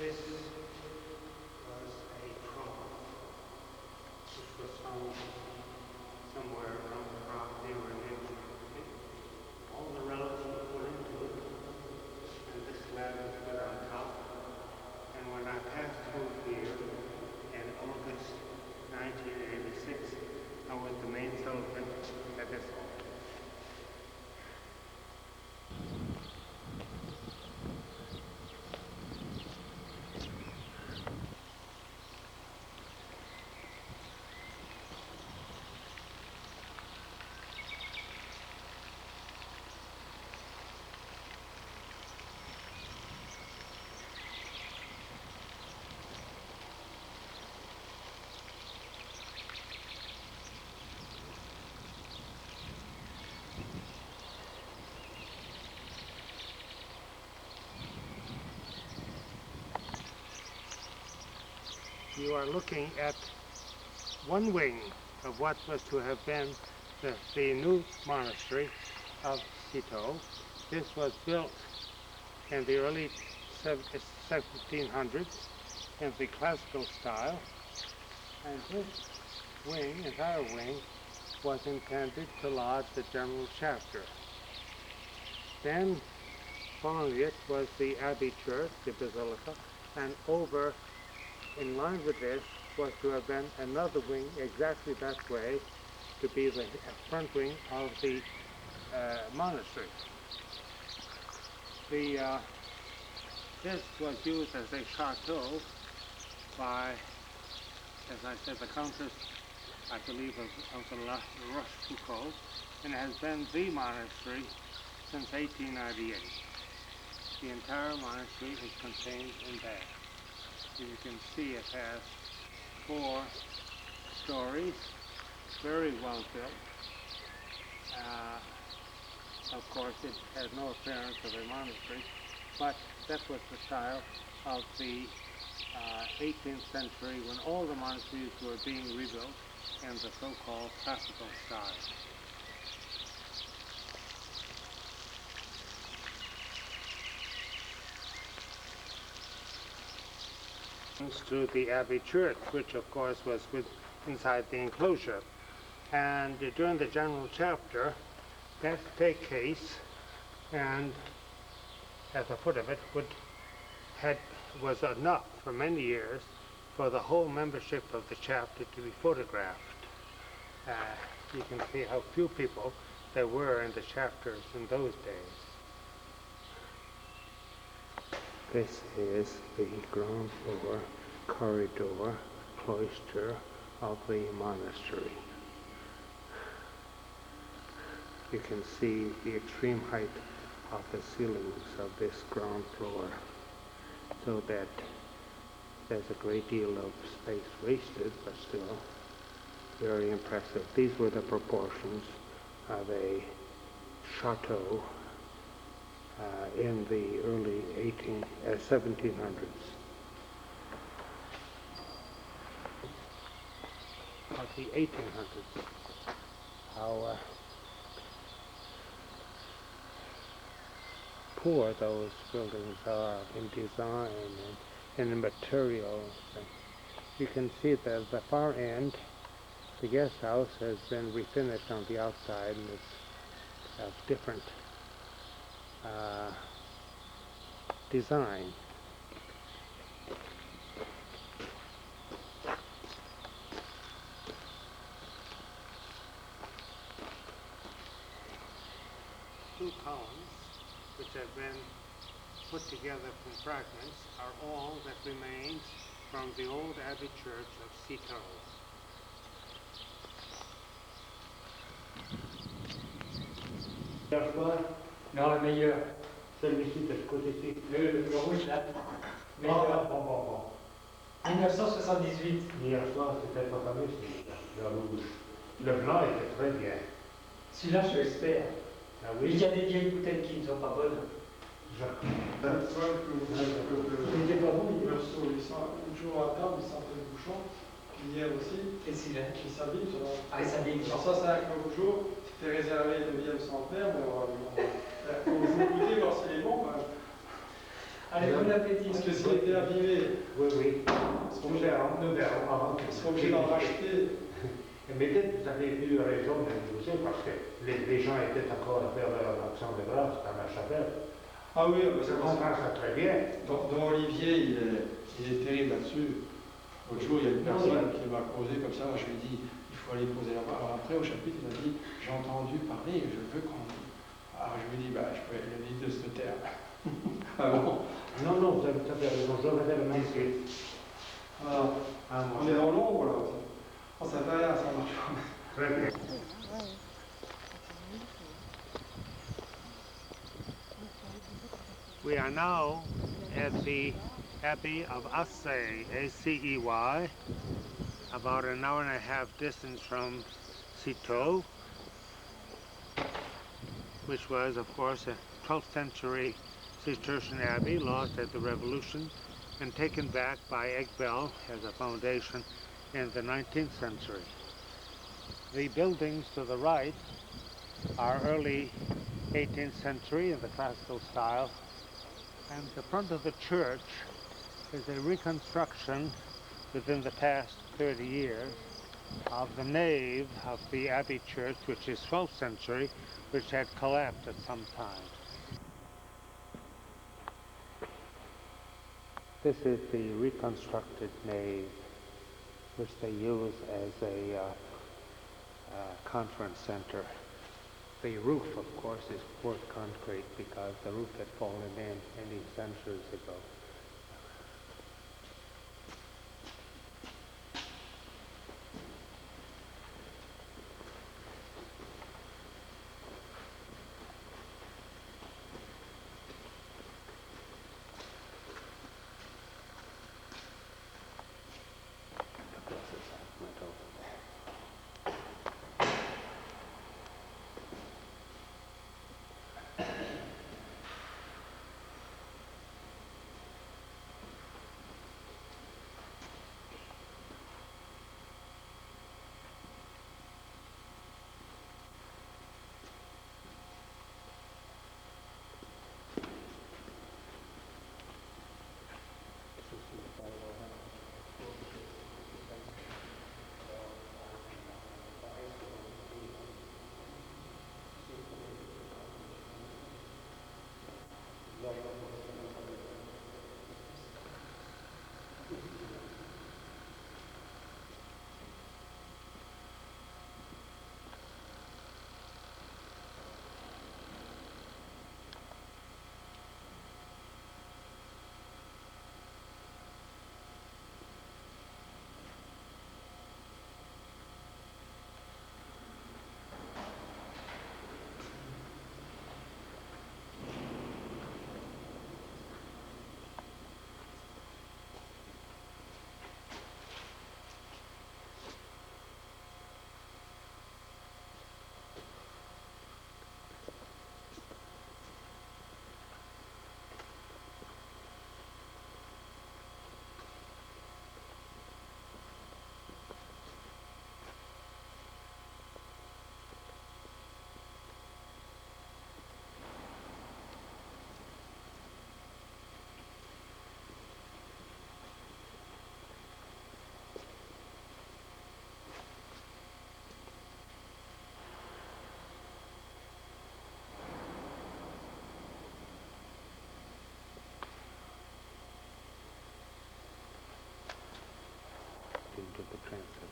This was a trunk which was found somewhere around the property or in the all the relics were put into it, and this ladder was put on top. And when I passed through here in August 1986, I was the main celebrant at this altar. You are looking at one wing of what was to have been the new monastery of Citeaux. This was built in the early 1700s in the classical style, and this wing, entire wing, was intended to lodge the general chapter. Then following it was the Abbey church, the basilica, and over in line with this was to have been another wing exactly that way to be the front wing of the monastery. This was used as a chateau by, as I said, the Countess, I believe, of the Rochefoucauld, and has been the monastery since 1898. The entire monastery is contained in there. You can see it has 4 stories, very well built. Of course, it has no appearance of a monastery, but that was the style of the 18th century when all the monasteries were being rebuilt in the so-called classical style. To the Abbey church, which of course was inside the enclosure. And during the general chapter, that staircase, and at the foot of it was enough for many years for the whole membership of the chapter to be photographed. You can see how few people there were in the chapters in those days. This is the ground floor corridor cloister of the monastery. You can see the extreme height of the ceilings of this ground floor, so that there's a great deal of space wasted, but still very impressive. These were the proportions of a chateau in the early 1700s. Of the 1800s. How poor those buildings are in design and in materials. And you can see that at the far end, the guest house has been refinished on the outside, and it's of different design. Two columns, which have been put together from fragments, are all that remains from the old Abbey church of Citeaux. Non, le meilleur. Celui-ci de ce côté-ci. Le rouge là. Meilleur. Bon. 1978. Hier soir, c'était pas fameux, le rouge. Le blanc était très bien. Celui-là, je l'espère. Ah Il oui? y a des vieilles bouteilles qui ne sont pas bonnes. Il était pas bon, il toujours à table, il sentait le bouchon. Puis hier aussi, Et celui-là. il s'abîme. Ah, ça dit. Alors ça, c'est un Clervaux jour. C'était réservé le 9e centenaire, mais on va vous goûter, voir s'il est bon. Allez, Bon appétit. Parce que s'il était abîmé, Oui, oui. nous verrons avant ils seront obligés d'en racheter. Mais peut-être vous avez eu raison de nous dire parce que les gens étaient encore à faire leur action de grâce dans la chapelle. Ah oui, Je comprends ça très bien. Don Olivier, il est terrible là-dessus. L'autre jour, il y a une personne qui m'a causé comme ça, je lui ai dit, il faut aller poser là-bas. Alors après, au chapitre, il a dit, j'ai entendu parler, je veux qu'on... Alors je lui ai dit, je peux lui dire de se taire. Ah bon? Non, non, vous avez raison, je vais le manquer. On est dans l'ombre là. Oh, ça va, ça marche pas. Très bien. We are now at the Abbey of Acey, A-C-E-Y, about an hour and a half distance from Citeaux, which was, of course, a 12th century Cistercian abbey lost at the Revolution and taken back by Egbel as a foundation in the 19th century. The buildings to the right are early 18th century in the classical style, and the front of the church is a reconstruction within the past 30 years of the nave of the Abbey church, which is 12th century, which had collapsed at some time. This is the reconstructed nave, which they use as a conference center. The roof, of course, is poured concrete because the roof had fallen in many centuries ago. Into the transit.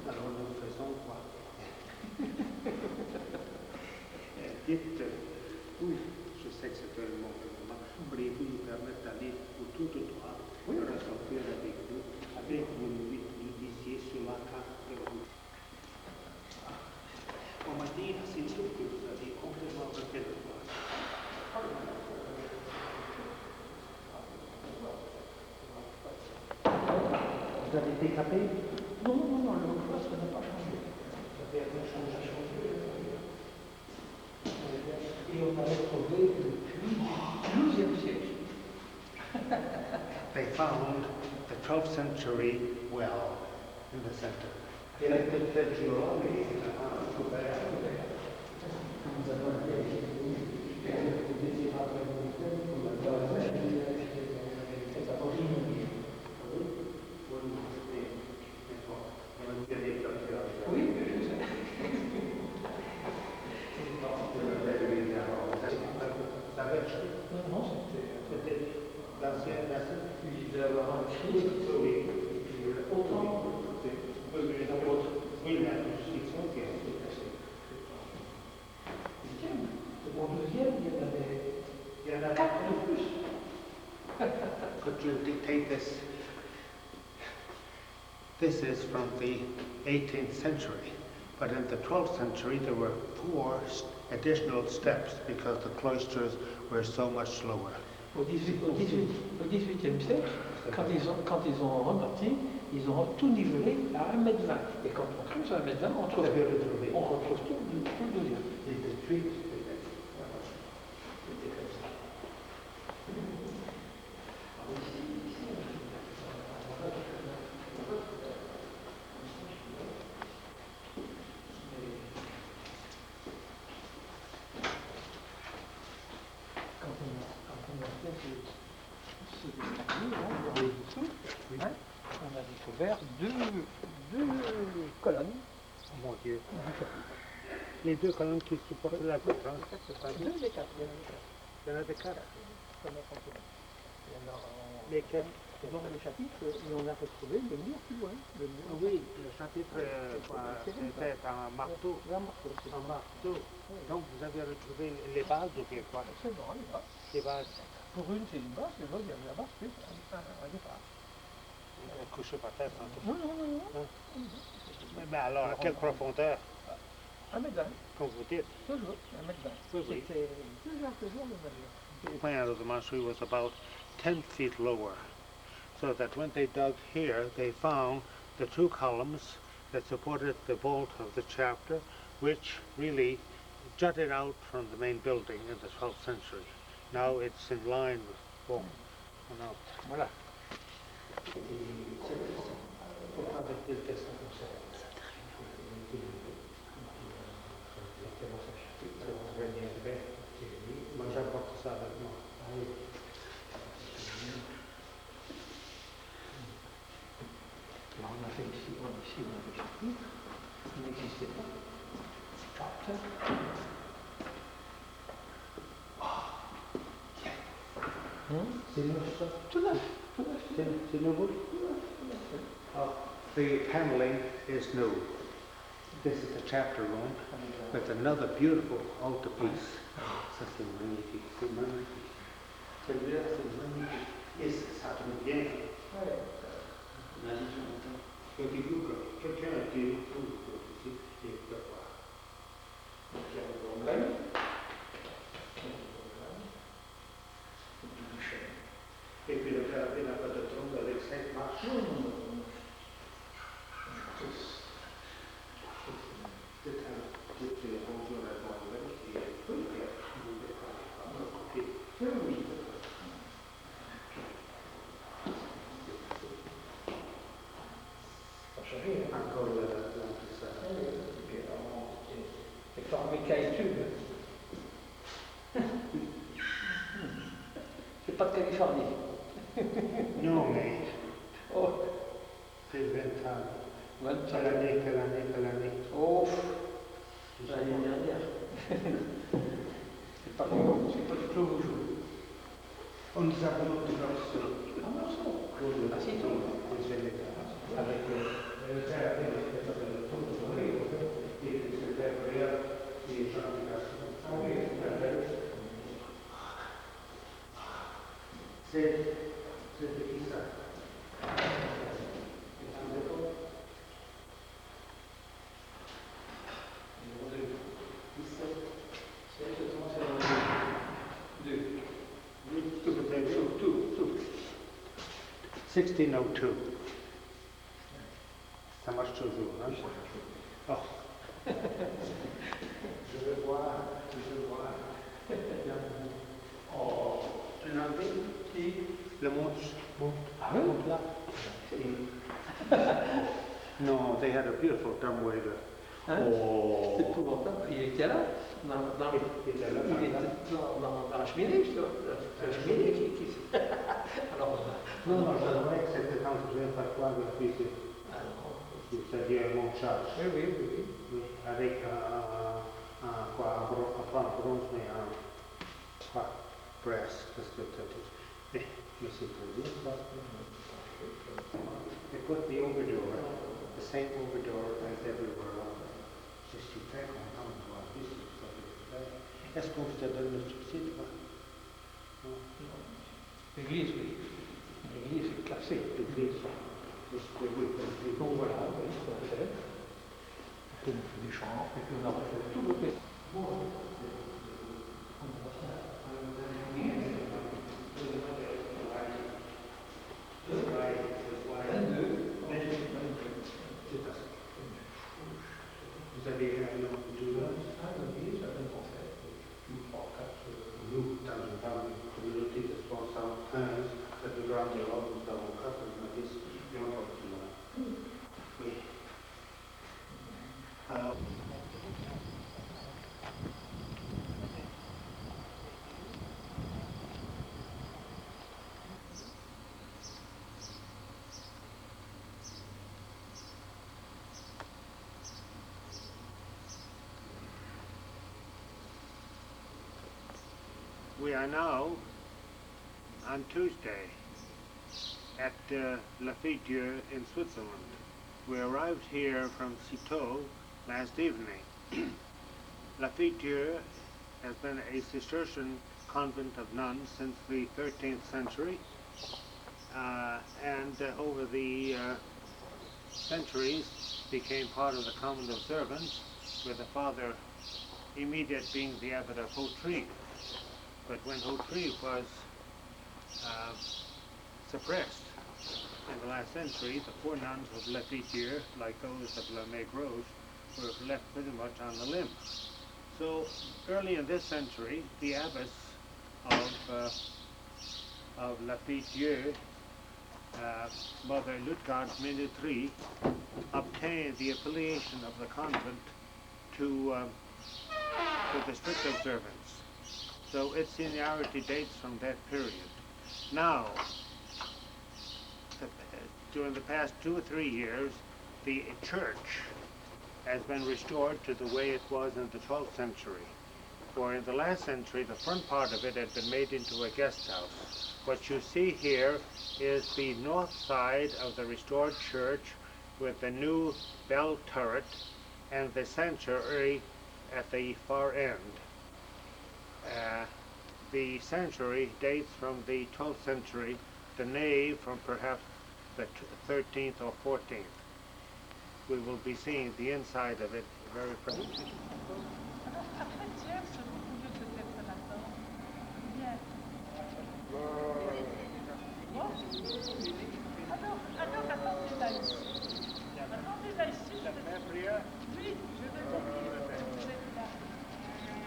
Alors nous faisons quoi? Dites. Oui, je sais que c'est un mauvais moment. Pourriez-vous nous permettre d'aller autour de droit et ressortir avec vous, avec vous nous disiez sur la carte de route. On m'a dit assez sûr que vous aviez complètement refait le droit. Vous avez été capé? Non, le poste n'a pas changé. Et on a retrouvé depuis le XIIe siècle. They found the 12th century well in the center. Et la tête du roi, mais nous avons oui, je sais. Non, c'était L'ancien, il devait avoir un Christ. oui. Autant. Oui, la justification qui a été cassée. Au deuxième, il y en avait 4 de plus. Could you dictate this? This is from the 18th century, but in the 12th century there were 4 additional steps because the cloisters were so much lower. Au XVIIIe siècle, quand ils ont reparti, ils ont tout nivelé à 1,20 m. Et quand on creuse à 1,20 m, on retrouve tout le deuxième. On a découvert deux colonnes. Oh mon Dieu. Les 2 colonnes qui supportent la voûte, hein? Deux des 4. Il y en avait 4. Lesquels? Dans le chapitre, et on a retrouvé le mur plus loin. Oui, le chapitre c'était en marteau. En marteau. Donc vous avez retrouvé les bases ou bien quoi? C'est bon, les bases. Les bases Pour une, c'est une base, et l'autre, il y a la base, c'est un départ. couchées par terre. Non, non, non, non. Mais alors, à quelle profondeur? 1,20 m. Comme vous dites. Toujours, 1,20 m. Oui, oui. C'était toujours le même. The plan of the monastery was about 10 feet lower, so that when they dug here, they found the 2 columns that supported the vault of the chapter, which really jutted out from the main building in the 12th century. Now it's in line with, well, no. Voilà. Moi j'apporte ça avec moi. Alors on a fait ici, on a le chapitre, il n'existait pas. Chapter. C'est neuf ça? Tout neuf. C'est nouveau? The paneling is new. This is the chapter room with another beautiful altarpiece. Ça c'est magnifique, c'est magnifique. Celui-là c'est magnifique. Et ça tombe bien. Quelqu'un a été ici et peut voir. Et puis le carré n'a pas de trompe avec 5 marches. Encore C'est formé cailloux. C'est pas de Californie. non, mais Oh, c'est 20 ans. 20 ans. Quelle année. Oh, l'année dernière. C'est pas du Clervaux. On nous a montré Un morceau. À Citeaux. avec le terre et le tour de l'île et c'est derrière les gens qui c'est de qui ça? Tout. 1602. Ça marche toujours, hein? Oh, Je veux voir. Oh, tu l'as vu? Qui? Le monstre. Ah oui? Là. No, they had a beautiful dumbwaiter. Hein? Oh. C'est épouvantable. Il était là, dans la cheminée, justement. Dans la cheminée Alors, Non, je croyais que c'était quand je viens parfois avec lui, c'est-à-dire mon chat. oui. Avec un bronze, mais un brass, parce que mais c'est très bien. They put the overdoor, the same overdoor as everywhere else. Je suis très content de voir ici. Est-ce qu'on vous a donné le subside? Non. L'église, oui. L'église est classée. L'église. Donc voilà, oui, tout à fait. On fait des chambres, et puis on a refait tout le pays. Vous avez un nom de douleur? Oui, ça fait penser. 2, 3, 4. Nous, dans une communauté de 75, ça nous rend de l'ordre, nous avons 90 millions de dollars. Oui. Alors, we are now on Tuesday at Fille-Dieu in Switzerland. We arrived here from Citeaux last evening. Fille-Dieu has been a Cistercian convent of nuns since the 13th century, and over the centuries became part of the common of servants, with the father immediate being the abbot of Hautry. But when Hautry was suppressed in the last century, the poor nuns of Fille-Dieu, like those of La Maigros, were left pretty much on the limb. So early in this century, the abbess of Fille-Dieu, Mother Lutgarde Menutrie, obtained the affiliation of the convent to the strict observance. So its seniority dates from that period. Now, during the past 2 or 3 years, the church has been restored to the way it was in the 12th century. For in the last century, the front part of it had been made into a guest house. What you see here is the north side of the restored church with the new bell turret and the sanctuary at the far end. The sanctuary dates from the 12th century, the nave from perhaps the 13th or 14th. We will be seeing the inside of it very presently.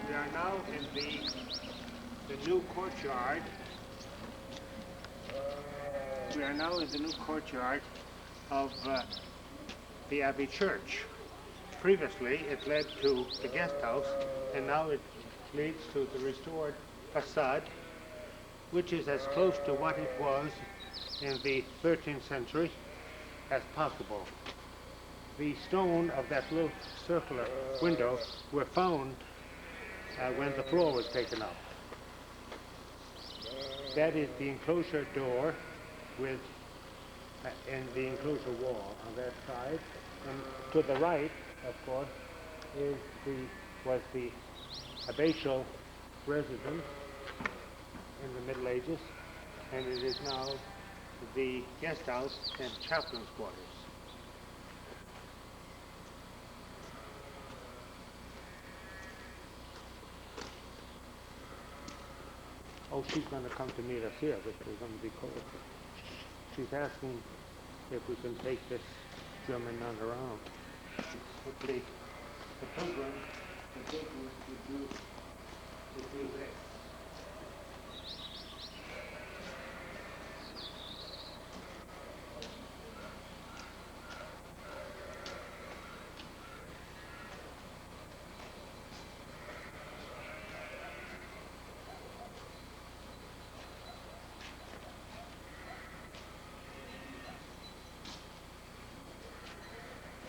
We are now in the new courtyard. We are now in the new courtyard of the Abbey Church. Previously, it led to the guest house, and now it leads to the restored facade, which is as close to what it was in the 13th century as possible. The stone of that little circular window were found when the floor was taken up. That is the enclosure door with and the enclosure wall on that side. And to the right, of course, was the abbatial residence in the Middle Ages, and it is now the guest house and chaplain's quarters. Oh, she's going to come to meet us here, but we're going to be cold. She's asking if we can take this German nun around. Hopefully the pilgrim would do this.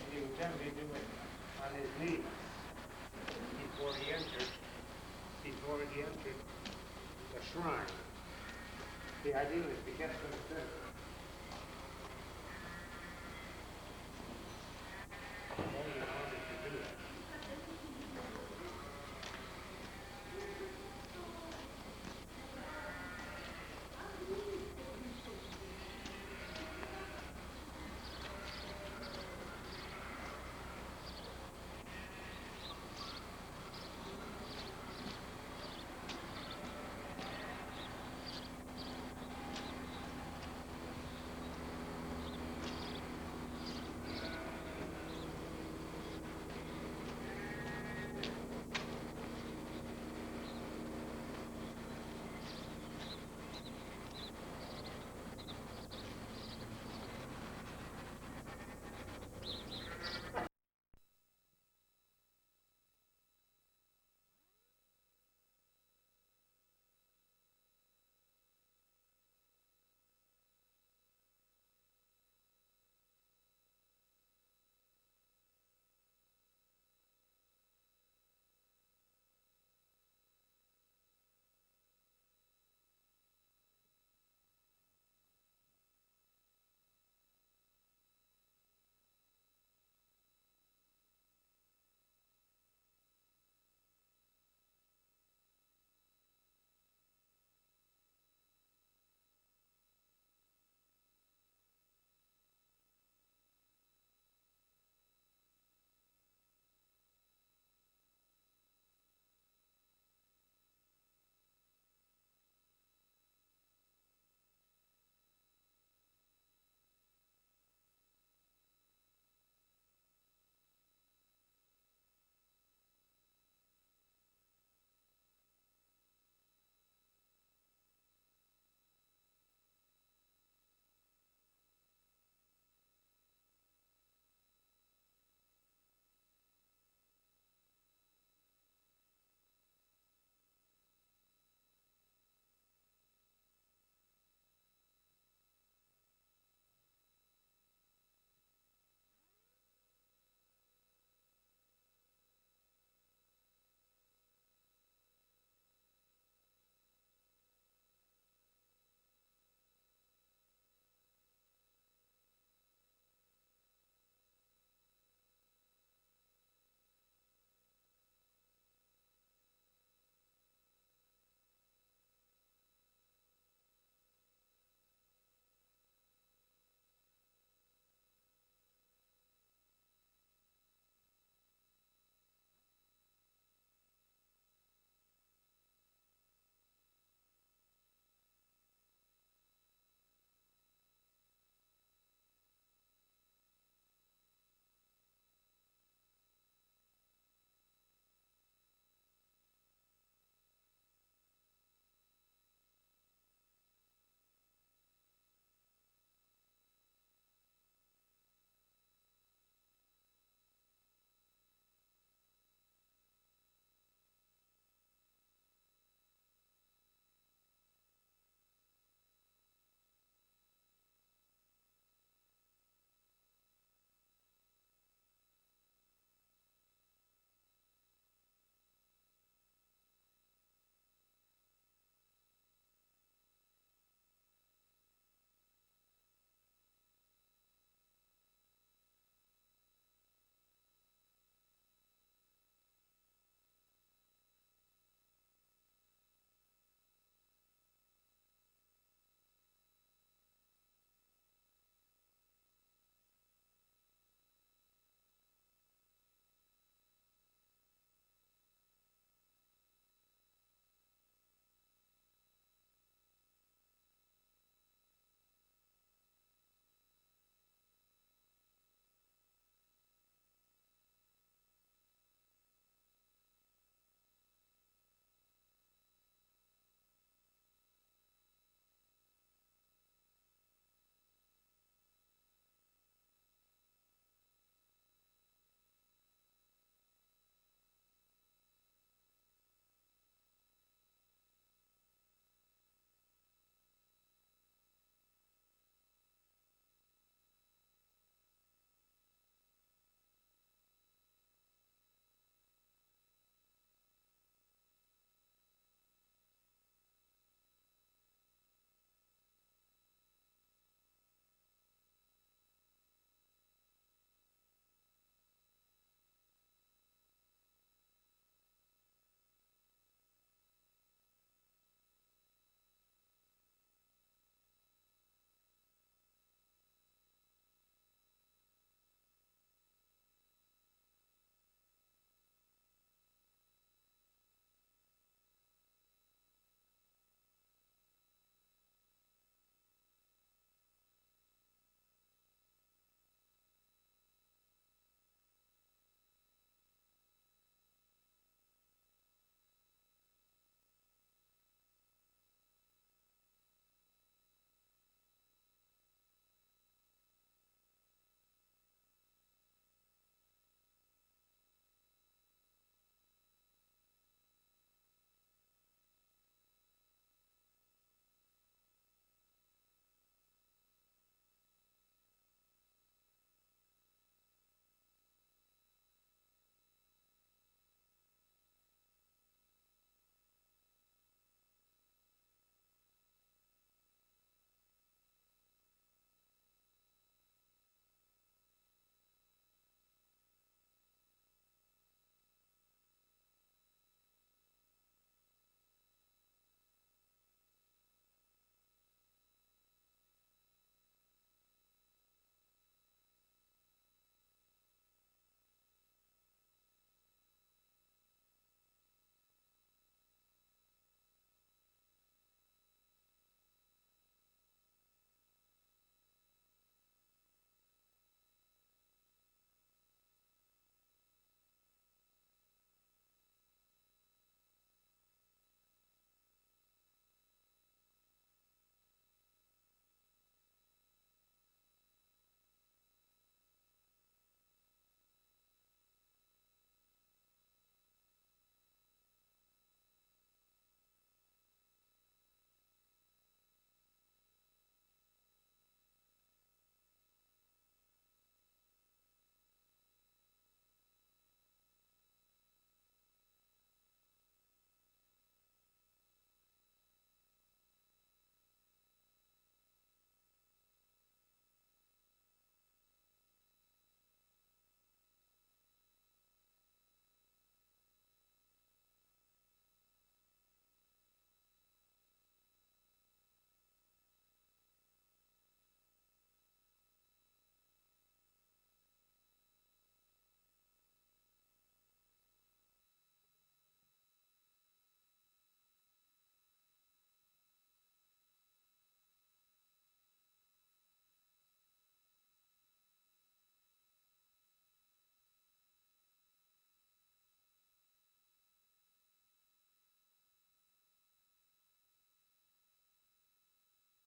He would generally do it on his knees before he entered the shrine. The idea is to get to the center.